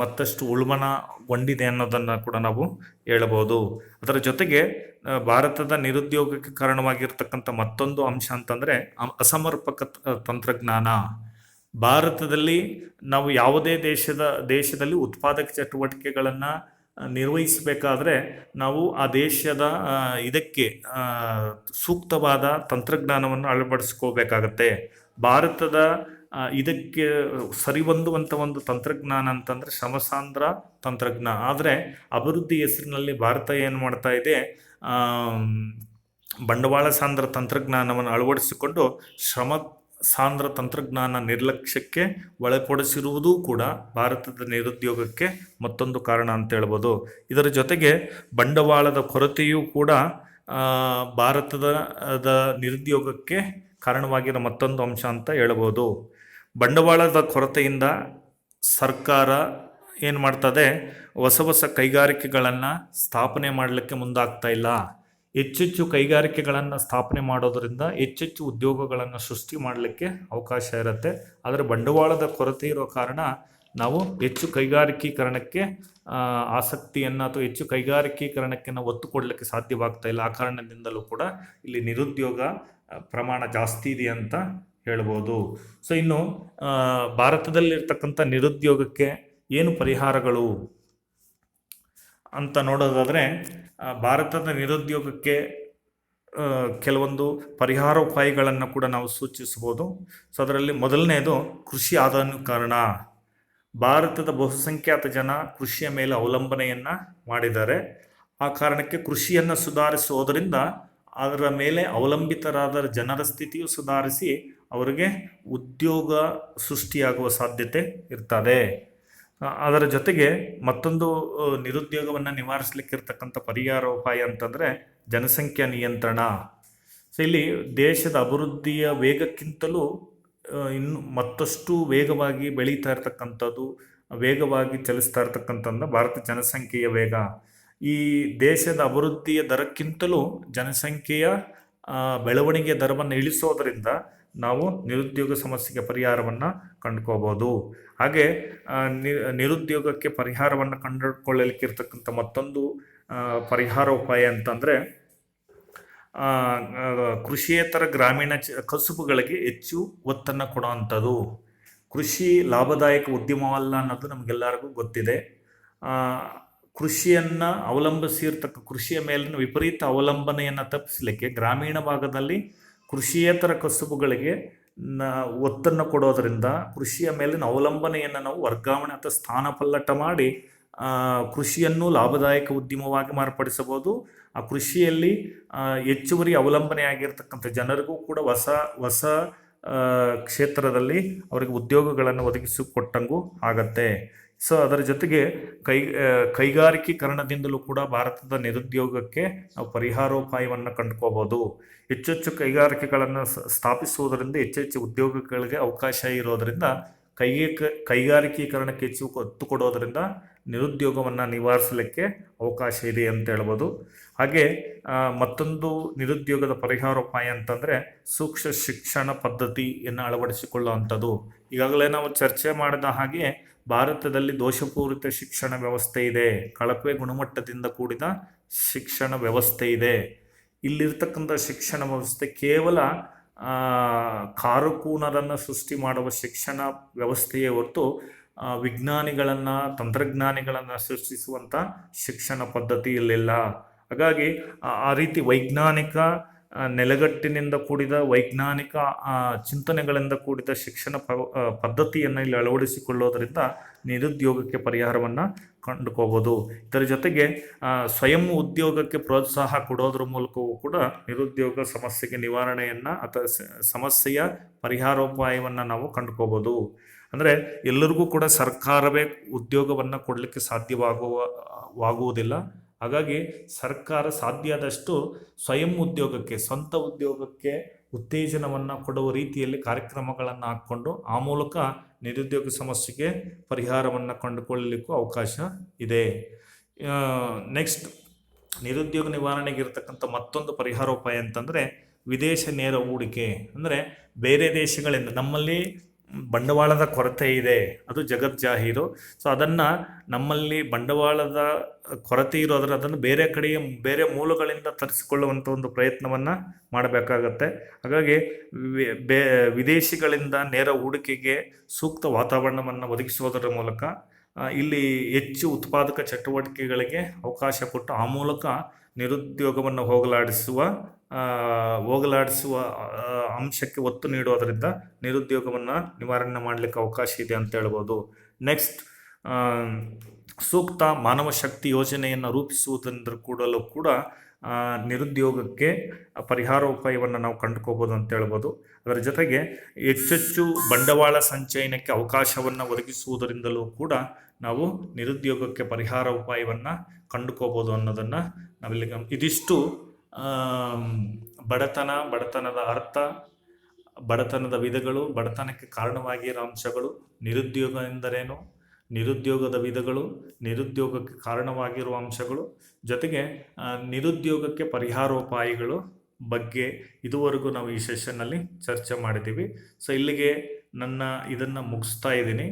ಮತ್ತಷ್ಟು ಉಲ್ಬಣಗೊಂಡಿದೆ ಅನ್ನೋದನ್ನು ಕೂಡ ನಾವು ಹೇಳಬಹುದು. ಅದರ ಜೊತೆಗೆ ಭಾರತದ ನಿರುದ್ಯೋಗಕ್ಕೆ ಕಾರಣವಾಗಿರ್ತಕ್ಕಂಥ ಮತ್ತೊಂದು ಅಂಶ ಅಂತಂದರೆ ಅಸಮರ್ಪಕ ತಂತ್ರಜ್ಞಾನ. ಭಾರತದಲ್ಲಿ ನಾವು ಯಾವುದೇ ದೇಶದಲ್ಲಿ ಉತ್ಪಾದಕ ಚಟುವಟಿಕೆಗಳನ್ನು ನಿರ್ವಹಿಸಬೇಕಾದ್ರೆ ನಾವು ಆ ದೇಶದ ಇದಕ್ಕೆ ಸೂಕ್ತವಾದ ತಂತ್ರಜ್ಞಾನವನ್ನು ಅಳವಡಿಸ್ಕೋಬೇಕಾಗತ್ತೆ. ಭಾರತದ ಇದಕ್ಕೆ ಸರಿಹೊಂದುವಂಥ ಒಂದು ತಂತ್ರಜ್ಞಾನ ಅಂತಂದರೆ ಶ್ರಮಸಾಂದ್ರ ತಂತ್ರಜ್ಞಾನ. ಆದರೆ ಅಭಿವೃದ್ಧಿ ಹೆಸರಿನಲ್ಲಿ ಭಾರತ ಏನು ಮಾಡ್ತಾ ಇದೆ, ಬಂಡವಾಳ ಸಾಂದ್ರ ತಂತ್ರಜ್ಞಾನವನ್ನು ಅಳವಡಿಸಿಕೊಂಡು ಶ್ರಮ ಸಾಂದ್ರ ತಂತ್ರಜ್ಞಾನ ನಿರ್ಲಕ್ಷ್ಯಕ್ಕೆ ಒಳಪಡಿಸಿರುವುದೂ ಕೂಡ ಭಾರತದ ನಿರುದ್ಯೋಗಕ್ಕೆ ಮತ್ತೊಂದು ಕಾರಣ ಅಂತ ಹೇಳ್ಬೋದು. ಇದರ ಜೊತೆಗೆ ಬಂಡವಾಳದ ಕೊರತೆಯೂ ಕೂಡ ಭಾರತದ ನಿರುದ್ಯೋಗಕ್ಕೆ ಕಾರಣವಾಗಿರೋ ಮತ್ತೊಂದು ಅಂಶ ಅಂತ ಹೇಳ್ಬೋದು. ಬಂಡವಾಳದ ಕೊರತೆಯಿಂದ ಸರ್ಕಾರ ಏನು ಮಾಡ್ತದೆ, ಹೊಸ ಕೈಗಾರಿಕೆಗಳನ್ನು ಸ್ಥಾಪನೆ ಮಾಡಲಿಕ್ಕೆ ಮುಂದಾಗ್ತಾ ಇಲ್ಲ. ಹೆಚ್ಚೆಚ್ಚು ಕೈಗಾರಿಕೆಗಳನ್ನು ಸ್ಥಾಪನೆ ಮಾಡೋದರಿಂದ ಹೆಚ್ಚೆಚ್ಚು ಉದ್ಯೋಗಗಳನ್ನು ಸೃಷ್ಟಿ ಮಾಡಲಿಕ್ಕೆ ಅವಕಾಶ ಇರುತ್ತೆ. ಆದರೆ ಬಂಡವಾಳದ ಕೊರತೆ ಇರೋ ಕಾರಣ ನಾವು ಹೆಚ್ಚು ಕೈಗಾರಿಕೀಕರಣಕ್ಕೆ ಆಸಕ್ತಿಯನ್ನು ಅಥವಾ ಹೆಚ್ಚು ಕೈಗಾರಿಕೀಕರಣಕ್ಕೆ ನಾವು ಒತ್ತು ಕೊಡಲಿಕ್ಕೆ ಸಾಧ್ಯವಾಗ್ತಾ ಇಲ್ಲ. ಆ ಕಾರಣದಿಂದಲೂ ಕೂಡ ಇಲ್ಲಿ ನಿರುದ್ಯೋಗ ಪ್ರಮಾಣ ಜಾಸ್ತಿ ಇದೆ ಅಂತ ಹೇಳ್ಬೋದು. ಸೊ ಇನ್ನು ಭಾರತದಲ್ಲಿರ್ತಕ್ಕಂಥ ನಿರುದ್ಯೋಗಕ್ಕೆ ಏನು ಪರಿಹಾರಗಳು ಅಂತ ನೋಡೋದಾದರೆ, ಭಾರತದ ನಿರುದ್ಯೋಗಕ್ಕೆ ಕೆಲವೊಂದು ಪರಿಹಾರೋಪಾಯಗಳನ್ನು ಕೂಡ ನಾವು ಸೂಚಿಸ್ಬೋದು. ಸೊ ಅದರಲ್ಲಿ ಮೊದಲನೇದು ಕೃಷಿ ಆಧುನೀಕರಣ. ಭಾರತದ ಬಹುಸಂಖ್ಯಾತ ಜನ ಕೃಷಿಯ ಮೇಲೆ ಅವಲಂಬನೆಯನ್ನು ಮಾಡಿದ್ದಾರೆ. ಆ ಕಾರಣಕ್ಕೆ ಕೃಷಿಯನ್ನು ಸುಧಾರಿಸುವುದರಿಂದ ಅದರ ಮೇಲೆ ಅವಲಂಬಿತರಾದ ಜನರ ಸ್ಥಿತಿಯು ಸುಧಾರಿಸಿ ಅವರಿಗೆ ಉದ್ಯೋಗ ಸೃಷ್ಟಿಯಾಗುವ ಸಾಧ್ಯತೆ ಇರ್ತದೆ. ಅದರ ಜೊತೆಗೆ ಮತ್ತೊಂದು ನಿರುದ್ಯೋಗವನ್ನು ನಿವಾರಿಸಲಿಕ್ಕಿರ್ತಕ್ಕಂಥ ಪರಿಹಾರ ಉಪಾಯ ಅಂತಂದರೆ ಜನಸಂಖ್ಯಾ ನಿಯಂತ್ರಣ. ಸೊ ಇಲ್ಲಿ ದೇಶದ ಅಭಿವೃದ್ಧಿಯ ವೇಗಕ್ಕಿಂತಲೂ ಇನ್ನು ಮತ್ತಷ್ಟು ವೇಗವಾಗಿ ಬೆಳೀತಾ ಇರ್ತಕ್ಕಂಥದ್ದು, ವೇಗವಾಗಿ ಚಲಿಸ್ತಾ ಇರ್ತಕ್ಕಂಥದ್ದು ಭಾರತ ಜನಸಂಖ್ಯೆಯ ವೇಗ. ಈ ದೇಶದ ಅಭಿವೃದ್ಧಿಯ ದರಕ್ಕಿಂತಲೂ ಜನಸಂಖ್ಯೆಯ ಬೆಳವಣಿಗೆಯ ದರವನ್ನು ಇಳಿಸೋದರಿಂದ ನಾವು ನಿರುದ್ಯೋಗ ಸಮಸ್ಯೆಗೆ ಪರಿಹಾರವನ್ನು ಕಂಡುಕೋಬೋದು. ಹಾಗೆ ನಿರುದ್ಯೋಗಕ್ಕೆ ಪರಿಹಾರವನ್ನು ಕಂಡುಕೊಳ್ಳಲಿಕ್ಕಿರ್ತಕ್ಕಂಥ ಮತ್ತೊಂದು ಪರಿಹಾರ ಉಪಾಯ ಅಂತಂದರೆ ಕೃಷಿಯೇತರ ಗ್ರಾಮೀಣ ಕಸುಬುಗಳಿಗೆ ಹೆಚ್ಚು ಒತ್ತನ್ನು ಕೊಡುವಂಥದ್ದು. ಕೃಷಿ ಲಾಭದಾಯಕ ಉದ್ಯಮವಲ್ಲ ಅನ್ನೋದು ನಮಗೆಲ್ಲರಿಗೂ ಗೊತ್ತಿದೆ. ಕೃಷಿಯನ್ನು ಕೃಷಿಯ ಮೇಲಿನ ವಿಪರೀತ ಅವಲಂಬನೆಯನ್ನು ತಪ್ಪಿಸಲಿಕ್ಕೆ ಗ್ರಾಮೀಣ ಭಾಗದಲ್ಲಿ ಕೃಷಿಯೇತರ ಕಸುಬುಗಳಿಗೆ ಒತ್ತನ್ನು ಕೊಡೋದರಿಂದ ಕೃಷಿಯ ಮೇಲಿನ ಅವಲಂಬನೆಯನ್ನು ನಾವು ವರ್ಗಾವಣೆ ಅಥವಾ ಸ್ಥಾನಪಲ್ಲಟ ಮಾಡಿ ಕೃಷಿಯನ್ನು ಲಾಭದಾಯಕ ಉದ್ಯಮವಾಗಿ ಮಾರ್ಪಡಿಸಬಹುದು. ಆ ಕೃಷಿಯಲ್ಲಿ ಹೆಚ್ಚುವರಿ ಅವಲಂಬನೆಯಾಗಿರ್ತಕ್ಕಂಥ ಜನರಿಗೂ ಕೂಡ ಹೊಸ ಕ್ಷೇತ್ರದಲ್ಲಿ ಅವರಿಗೆ ಉದ್ಯೋಗಗಳನ್ನು ಒದಗಿಸಿಕೊಟ್ಟಂಗೂ ಆಗತ್ತೆ. ಸೊ ಅದರ ಜೊತೆಗೆ ಕೈಗಾರಿಕೀಕರಣದಿಂದಲೂ ಕೂಡ ಭಾರತದ ನಿರುದ್ಯೋಗಕ್ಕೆ ನಾವು ಪರಿಹಾರೋಪಾಯವನ್ನು ಕಂಡುಕೋಬೋದು. ಹೆಚ್ಚೆಚ್ಚು ಕೈಗಾರಿಕೆಗಳನ್ನು ಸ್ಥಾಪಿಸುವುದರಿಂದ ಹೆಚ್ಚೆಚ್ಚು ಉದ್ಯೋಗಗಳಿಗೆ ಅವಕಾಶ ಇರೋದರಿಂದ ಕೈಗಾರಿಕೀಕರಣಕ್ಕೆ ಹೆಚ್ಚು ಒತ್ತು ಕೊಡೋದರಿಂದ ನಿರುದ್ಯೋಗವನ್ನು ನಿವಾರಿಸಲಿಕ್ಕೆ ಅವಕಾಶ ಇದೆ ಅಂತ ಹೇಳ್ಬೋದು. ಹಾಗೆ ಮತ್ತೊಂದು ನಿರುದ್ಯೋಗದ ಪರಿಹಾರೋಪಾಯ ಅಂತಂದರೆ ಸೂಕ್ಷ್ಮ ಶಿಕ್ಷಣ ಪದ್ಧತಿಯನ್ನು ಅಳವಡಿಸಿಕೊಳ್ಳುವಂಥದ್ದು. ಈಗಾಗಲೇ ನಾವು ಚರ್ಚೆ ಮಾಡಿದ ಹಾಗೆ ಭಾರತದಲ್ಲಿ ದೋಷಪೂರಿತ ಶಿಕ್ಷಣ ವ್ಯವಸ್ಥೆ ಇದೆ, ಕಳಪೆ ಗುಣಮಟ್ಟದಿಂದ ಕೂಡಿದ ಶಿಕ್ಷಣ ವ್ಯವಸ್ಥೆ ಇದೆ. ಇಲ್ಲಿರ್ತಕ್ಕಂಥ ಶಿಕ್ಷಣ ವ್ಯವಸ್ಥೆ ಕೇವಲ ಕಾರುಕೂನರನ್ನು ಸೃಷ್ಟಿ ಮಾಡುವ ಶಿಕ್ಷಣ ವ್ಯವಸ್ಥೆಯೇ ಹೊರತು ವಿಜ್ಞಾನಿಗಳನ್ನು ತಂತ್ರಜ್ಞಾನಿಗಳನ್ನು ಸೃಷ್ಟಿಸುವಂಥ ಶಿಕ್ಷಣ ಪದ್ಧತಿ ಇಲ್ಲಿಲ್ಲ. ಹಾಗಾಗಿ ಆ ರೀತಿ ವೈಜ್ಞಾನಿಕ ನೆಲೆಗಟ್ಟಿನಿಂದ ಕೂಡಿದ ವೈಜ್ಞಾನಿಕ ಚಿಂತನೆಗಳಿಂದ ಕೂಡಿದ ಶಿಕ್ಷಣ ಪದ್ಧತಿಯನ್ನು ಇಲ್ಲಿ ಅಳವಡಿಸಿಕೊಳ್ಳೋದರಿಂದ ನಿರುದ್ಯೋಗಕ್ಕೆ ಪರಿಹಾರವನ್ನು ಕಂಡುಕೋಬೋದು. ಇದರ ಜೊತೆಗೆ ಸ್ವಯಂ ಉದ್ಯೋಗಕ್ಕೆ ಪ್ರೋತ್ಸಾಹ ಕೊಡೋದ್ರ ಮೂಲಕವೂ ಕೂಡ ನಿರುದ್ಯೋಗ ಸಮಸ್ಯೆಗೆ ನಿವಾರಣೆಯನ್ನು ಅಥವಾ ಸಮಸ್ಯೆಯ ಪರಿಹಾರೋಪಾಯವನ್ನು ನಾವು ಕಂಡುಕೋಬೋದು. ಅಂದರೆ ಎಲ್ಲರಿಗೂ ಕೂಡ ಸರ್ಕಾರವೇ ಉದ್ಯೋಗವನ್ನು ಕೊಡಲಿಕ್ಕೆ ಸಾಧ್ಯವಾಗುವುದಿಲ್ಲ. ಹಾಗಾಗಿ ಸರ್ಕಾರ ಸಾಧ್ಯ ಆದಷ್ಟು ಸ್ವಯಂ ಉದ್ಯೋಗಕ್ಕೆ, ಸ್ವಂತ ಉದ್ಯೋಗಕ್ಕೆ ಉತ್ತೇಜನವನ್ನು ಕೊಡುವ ರೀತಿಯಲ್ಲಿ ಕಾರ್ಯಕ್ರಮಗಳನ್ನು ಹಾಕ್ಕೊಂಡು ಆ ಮೂಲಕ ನಿರುದ್ಯೋಗ ಸಮಸ್ಯೆಗೆ ಪರಿಹಾರವನ್ನು ಕಂಡುಕೊಳ್ಳಲಿಕ್ಕೂ ಅವಕಾಶ ಇದೆ. ನೆಕ್ಸ್ಟ್, ನಿರುದ್ಯೋಗ ನಿವಾರಣೆಗೆ ಇರತಕ್ಕಂಥ ಮತ್ತೊಂದು ಪರಿಹಾರೋಪಾಯ ಅಂತಂದರೆ ವಿದೇಶ ನೇರ ಹೂಡಿಕೆ. ಅಂದರೆ ಬೇರೆ ದೇಶಗಳಿಂದ ನಮ್ಮಲ್ಲಿ ಬಂಡವಾಳದ ಕೊರತೆ ಇದೆ, ಅದು ಜಗಜ್ಜಾಹೀರು. ಸೊ ಅದನ್ನು ನಮ್ಮಲ್ಲಿ ಬಂಡವಾಳದ ಕೊರತೆ ಇರೋದ್ರೆ ಅದನ್ನು ಬೇರೆ ಮೂಲಗಳಿಂದ ತರಿಸಿಕೊಳ್ಳುವಂಥ ಒಂದು ಪ್ರಯತ್ನವನ್ನು ಮಾಡಬೇಕಾಗತ್ತೆ. ಹಾಗಾಗಿ ವಿದೇಶಿಗಳಿಂದ ನೇರ ಹೂಡಿಕೆಗೆ ಸೂಕ್ತ ವಾತಾವರಣವನ್ನು ಒದಗಿಸುವುದರ ಮೂಲಕ ಇಲ್ಲಿ ಹೆಚ್ಚು ಉತ್ಪಾದಕ ಚಟುವಟಿಕೆಗಳಿಗೆ ಅವಕಾಶ ಕೊಟ್ಟು ಆ ಮೂಲಕ ನಿರುದ್ಯೋಗವನ್ನು ಹೋಗಲಾಡಿಸುವ ಅಂಶಕ್ಕೆ ಒತ್ತು ನೀಡೋದರಿಂದ ನಿರುದ್ಯೋಗವನ್ನು ನಿವಾರಣೆ ಮಾಡಲಿಕ್ಕೆ ಅವಕಾಶ ಇದೆ ಅಂತ ಹೇಳ್ಬೋದು. ನೆಕ್ಸ್ಟ್, ಸೂಕ್ತ ಮಾನವ ಶಕ್ತಿ ಯೋಜನೆಯನ್ನು ರೂಪಿಸುವುದರಿಂದ ಕೂಡ ನಿರುದ್ಯೋಗಕ್ಕೆ ಪರಿಹಾರೋಪಾಯವನ್ನು ನಾವು ಕಂಡುಕೋಬೋದು ಅಂತ ಹೇಳ್ಬೋದು. ಅದರ ಜೊತೆಗೆ ಹೆಚ್ಚೆಚ್ಚು ಬಂಡವಾಳ ಸಂಚಯನಕ್ಕೆ ಅವಕಾಶವನ್ನು ಒದಗಿಸುವುದರಿಂದಲೂ ಕೂಡ ನಾವು ನಿರುದ್ಯೋಗಕ್ಕೆ ಪರಿಹಾರೋಪಾಯವನ್ನು ಕಂಡುಕೋಬೋದು ಅನ್ನೋದನ್ನು ನಾವಿಲ್ಲಿ ಇದಿಷ್ಟು ಬಡತನದ ಅರ್ಥ, ಬಡತನದ ವಿಧಗಳು, ಬಡತನಕ್ಕೆ ಕಾರಣವಾಗಿರೋ ಅಂಶಗಳು, ನಿರುದ್ಯೋಗ ಎಂದರೇನು, ನಿರುದ್ಯೋಗದ ವಿಧಗಳು, ನಿರುದ್ಯೋಗಕ್ಕೆ ಕಾರಣವಾಗಿರುವ ಅಂಶಗಳು, ಜೊತೆಗೆ ನಿರುದ್ಯೋಗಕ್ಕೆ ಪರಿಹಾರೋಪಾಯಗಳು ಬಗ್ಗೆ ಇದುವರೆಗೂ ನಾವು ಈ ಸೆಷನ್ನಲ್ಲಿ ಚರ್ಚೆ ಮಾಡಿದ್ದೀವಿ. ಸೊ ಇಲ್ಲಿಗೆ ಇದನ್ನು ಮುಗಿಸ್ತಾ ಇದ್ದೀನಿ.